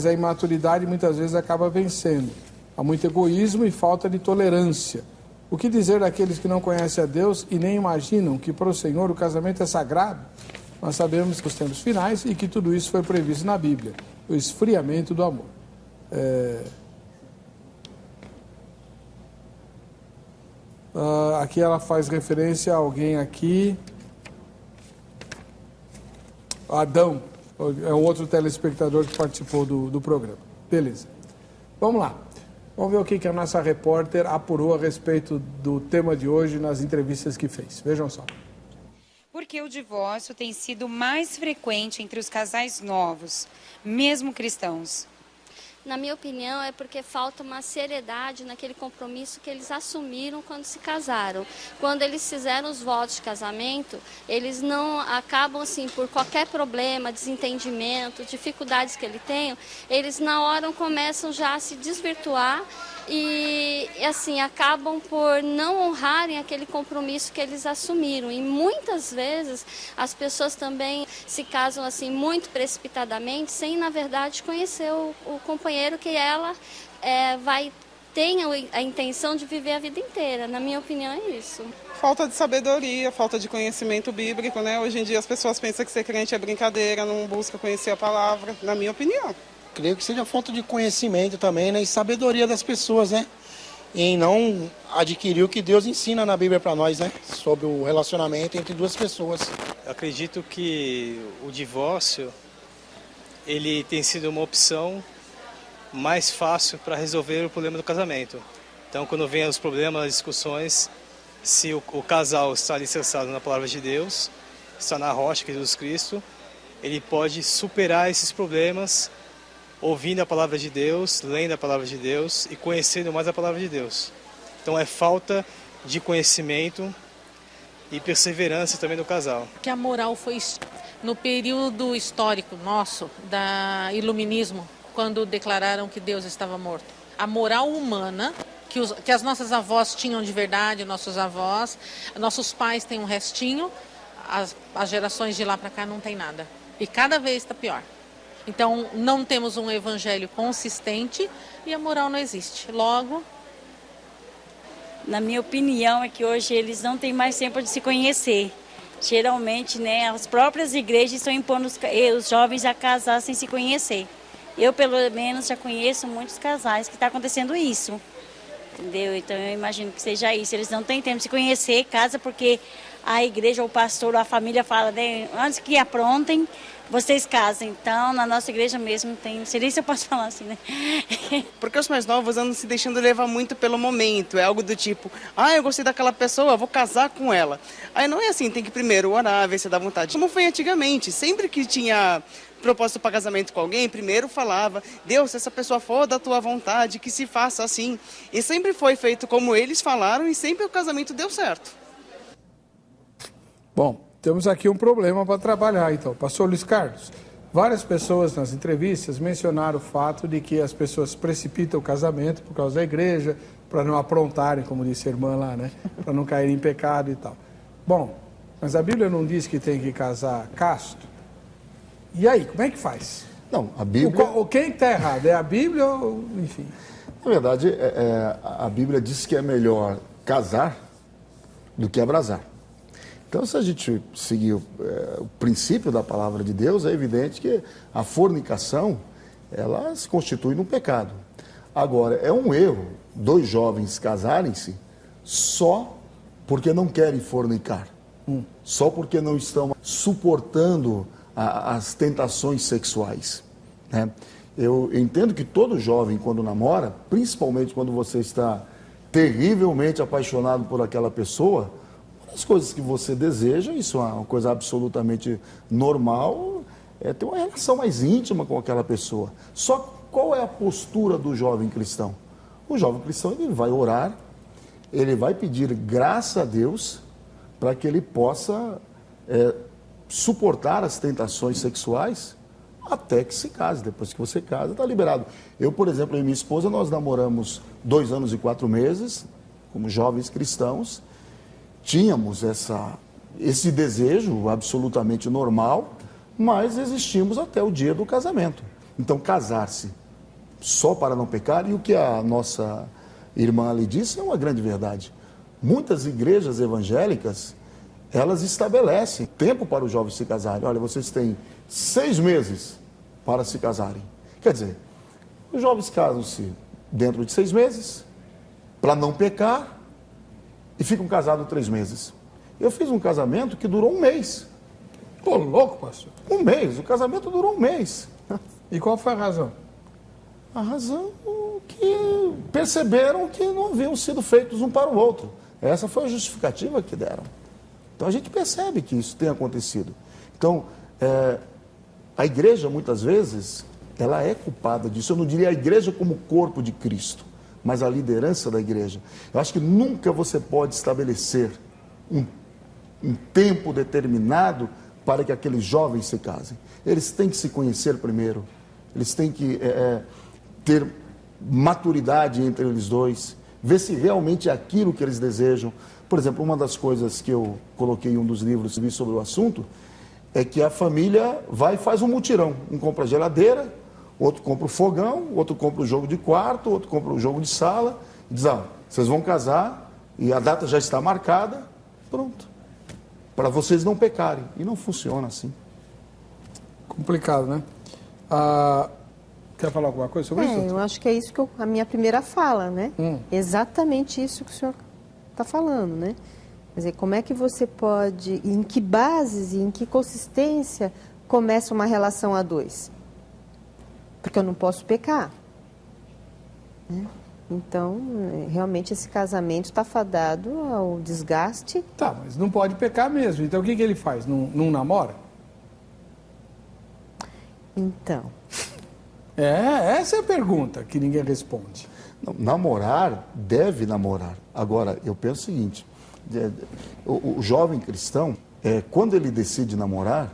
a imaturidade muitas vezes acaba vencendo. Há muito egoísmo e falta de tolerância. O que dizer daqueles que não conhecem a Deus e nem imaginam que para o Senhor o casamento é sagrado? Nós sabemos que os tempos finais e que tudo isso foi previsto na Bíblia. O esfriamento do amor. Aqui ela faz referência a alguém aqui. Adão, é um outro telespectador que participou do programa. Beleza. Vamos lá. Vamos ver o que a nossa repórter apurou a respeito do tema de hoje nas entrevistas que fez. Vejam só. Porque o divórcio tem sido mais frequente entre os casais novos, mesmo cristãos. Na minha opinião, é porque falta uma seriedade naquele compromisso que eles assumiram quando se casaram. Quando eles fizeram os votos de casamento, eles não acabam, assim, por qualquer problema, desentendimento, dificuldades que ele tenham, eles na hora começam já a se desvirtuar e, assim, acabam por não honrarem aquele compromisso que eles assumiram. E muitas vezes as pessoas também se casam, assim, muito precipitadamente, sem, na verdade, conhecer o companheiro que ela tenha a intenção de viver a vida inteira. Na minha opinião, é isso. Falta de sabedoria, falta de conhecimento bíblico, né? Hoje em dia as pessoas pensam que ser crente é brincadeira, não busca conhecer a palavra, na minha opinião. Creio que seja falta de conhecimento também, né? E sabedoria das pessoas, né? Em não adquirir o que Deus ensina na Bíblia para nós, né? Sobre o relacionamento entre duas pessoas. Eu acredito que o divórcio, ele tem sido uma opção mais fácil para resolver o problema do casamento. Então, quando vem os problemas, as discussões, se o casal está alicerçado na palavra de Deus, está na rocha, que é Jesus Cristo, ele pode superar esses problemas ouvindo a palavra de Deus, lendo a palavra de Deus e conhecendo mais a palavra de Deus. Então, é falta de conhecimento e perseverança também do casal. Que a moral foi no período histórico nosso, da iluminismo, quando declararam que Deus estava morto. A moral humana, que as nossas avós tinham de verdade, nossos avós, nossos pais têm um restinho, as gerações de lá para cá não tem nada. E cada vez está pior. Então, não temos um evangelho consistente e a moral não existe. Logo... Na minha opinião, é que hoje eles não têm mais tempo de se conhecer. Geralmente, né, as próprias igrejas estão impondo os jovens a casar sem se conhecer. Eu, pelo menos, já conheço muitos casais que está acontecendo isso. Entendeu? Então, eu imagino que seja isso. Eles não têm tempo de se conhecer, casa porque a igreja, ou o pastor, ou a família fala, né, antes que aprontem, vocês casam. Então, na nossa igreja mesmo tem... Não sei nem se eu posso falar assim, né? Porque os mais novos andam se deixando levar muito pelo momento. É algo do tipo, eu gostei daquela pessoa, vou casar com ela. Aí não é assim, tem que primeiro orar, ver se dá vontade. Como foi antigamente, sempre que tinha proposta para casamento com alguém, primeiro falava, Deus, se essa pessoa for da tua vontade, que se faça assim. E sempre foi feito como eles falaram e sempre o casamento deu certo. Bom, temos aqui um problema para trabalhar, então. Pastor Luiz Carlos, várias pessoas nas entrevistas mencionaram o fato de que as pessoas precipitam o casamento por causa da igreja, para não aprontarem, como disse a irmã lá, né? Para não cair em pecado e tal. Bom, mas a Bíblia não diz que tem que casar casto? E aí, como é que faz? Não, a Bíblia... Quem está errado? É a Bíblia ou... enfim? Na verdade, a Bíblia diz que é melhor casar do que abrasar. Então, se a gente seguir o princípio da palavra de Deus, é evidente que a fornicação, ela se constitui num pecado. Agora, é um erro dois jovens casarem-se só porque não querem fornicar, só porque não estão suportando as tentações sexuais, né? Eu entendo que todo jovem, quando namora, principalmente quando você está terrivelmente apaixonado por aquela pessoa, as coisas que você deseja, isso é uma coisa absolutamente normal, é ter uma relação mais íntima com aquela pessoa. Só qual é a postura do jovem cristão? O jovem cristão, ele vai orar, ele vai pedir graça a Deus para que ele possa suportar as tentações sexuais até que se case. Depois que você casa, está liberado. Eu, por exemplo, e minha esposa, nós namoramos 2 anos e 4 meses, como jovens cristãos. Tínhamos esse desejo absolutamente normal, mas existimos até o dia do casamento. Então, casar-se só para não pecar, e o que a nossa irmã ali disse é uma grande verdade. Muitas igrejas evangélicas, elas estabelecem tempo para os jovens se casarem. Olha, vocês têm 6 meses para se casarem. Quer dizer, os jovens casam-se dentro de 6 meses, para não pecar, e ficam casados 3 meses. Eu fiz um casamento que durou 1 mês. Pô, louco, pastor. 1 mês, o casamento durou 1 mês. E qual foi a razão? A razão que perceberam que não haviam sido feitos um para o outro. Essa foi a justificativa que deram. Então a gente percebe que isso tem acontecido. Então, a igreja, muitas vezes, ela é culpada disso. Eu não diria a igreja como corpo de Cristo, mas a liderança da igreja. Eu acho que nunca você pode estabelecer um tempo determinado para que aqueles jovens se casem. Eles têm que se conhecer primeiro, eles têm que ter maturidade entre eles dois, ver se realmente é aquilo que eles desejam. Por exemplo, uma das coisas que eu coloquei em um dos livros que vi sobre o assunto é que a família vai e faz um mutirão. Um compra a geladeira, outro compra o fogão, outro compra o jogo de quarto, outro compra o jogo de sala, e diz, vocês vão casar e a data já está marcada, pronto. Para vocês não pecarem. E não funciona assim. Complicado, né? Quer falar alguma coisa sobre isso? Eu acho que é isso que a minha primeira fala, né? Exatamente isso que o senhor está falando, né? Quer dizer, como é que você pode, em que bases e em que consistência começa uma relação a 2? Porque eu não posso pecar, né? Então, realmente esse casamento está fadado ao desgaste. Tá, mas não pode pecar mesmo. Então o que ele faz? Não namora? Então. Essa é a pergunta que ninguém responde. Não, namorar, deve namorar. Agora, eu penso o seguinte, o jovem cristão, quando ele decide namorar,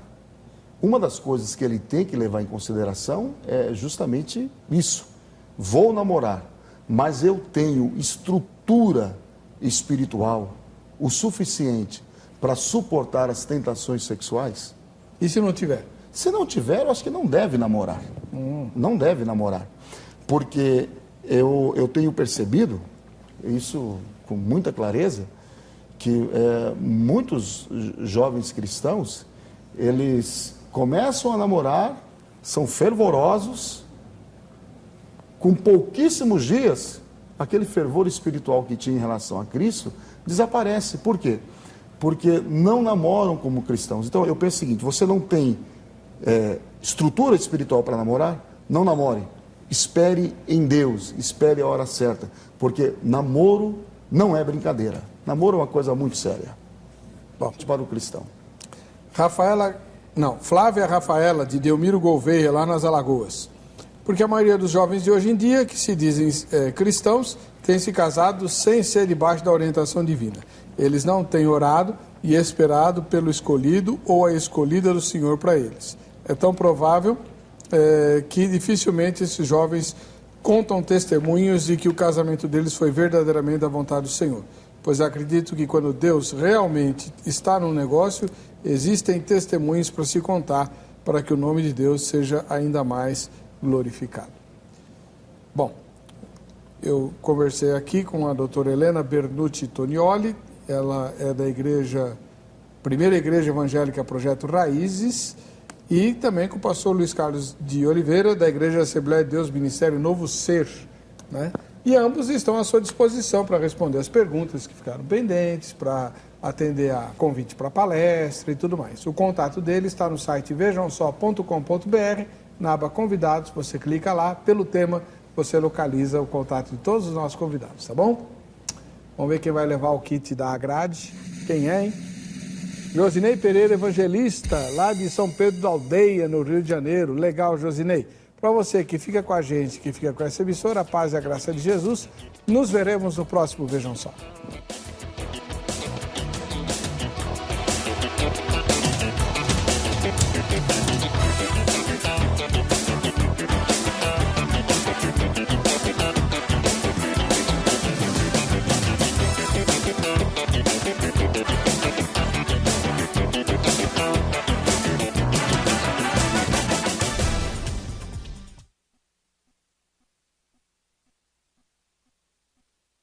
uma das coisas que ele tem que levar em consideração é justamente isso. Vou namorar, mas eu tenho estrutura espiritual o suficiente para suportar as tentações sexuais? E se não tiver? Se não tiver, eu acho que não deve namorar. Não deve namorar. Porque eu tenho percebido, isso com muita clareza, que muitos jovens cristãos, eles começam a namorar, são fervorosos, com pouquíssimos dias, aquele fervor espiritual que tinha em relação a Cristo desaparece. Por quê? Porque não namoram como cristãos. Então eu penso o seguinte, você não tem estrutura espiritual para namorar? Não namore. Espere em Deus, espere a hora certa, porque namoro não é brincadeira. Namoro é uma coisa muito séria. Bom, para o cristão. Flávia Rafaela, de Delmiro Gouveia, lá nas Alagoas. Porque a maioria dos jovens de hoje em dia, que se dizem cristãos, têm se casado sem ser debaixo da orientação divina. Eles não têm orado e esperado pelo escolhido ou a escolhida do Senhor para eles. É tão provável que dificilmente esses jovens contam testemunhos de que o casamento deles foi verdadeiramente da vontade do Senhor. Pois acredito que quando Deus realmente está no negócio, existem testemunhos para se contar, para que o nome de Deus seja ainda mais glorificado. Bom, eu conversei aqui com a doutora Helena Bernucci Tonioli, ela é da primeira igreja evangélica Projeto Raízes, e também com o pastor Luiz Carlos de Oliveira, da Igreja Assembleia de Deus Ministério Novo Ser, né? E ambos estão à sua disposição para responder as perguntas que ficaram pendentes, para atender a convite para palestra e tudo mais. O contato dele está no site vejamsó.com.br, na aba convidados, você clica lá, pelo tema você localiza o contato de todos os nossos convidados, tá bom? Vamos ver quem vai levar o kit da Agrade. Quem é, hein? Josinei Pereira, evangelista, lá de São Pedro da Aldeia, no Rio de Janeiro. Legal, Josinei. Para você que fica com a gente, que fica com essa emissora, a paz e a graça de Jesus, nos veremos no próximo Vejam Só.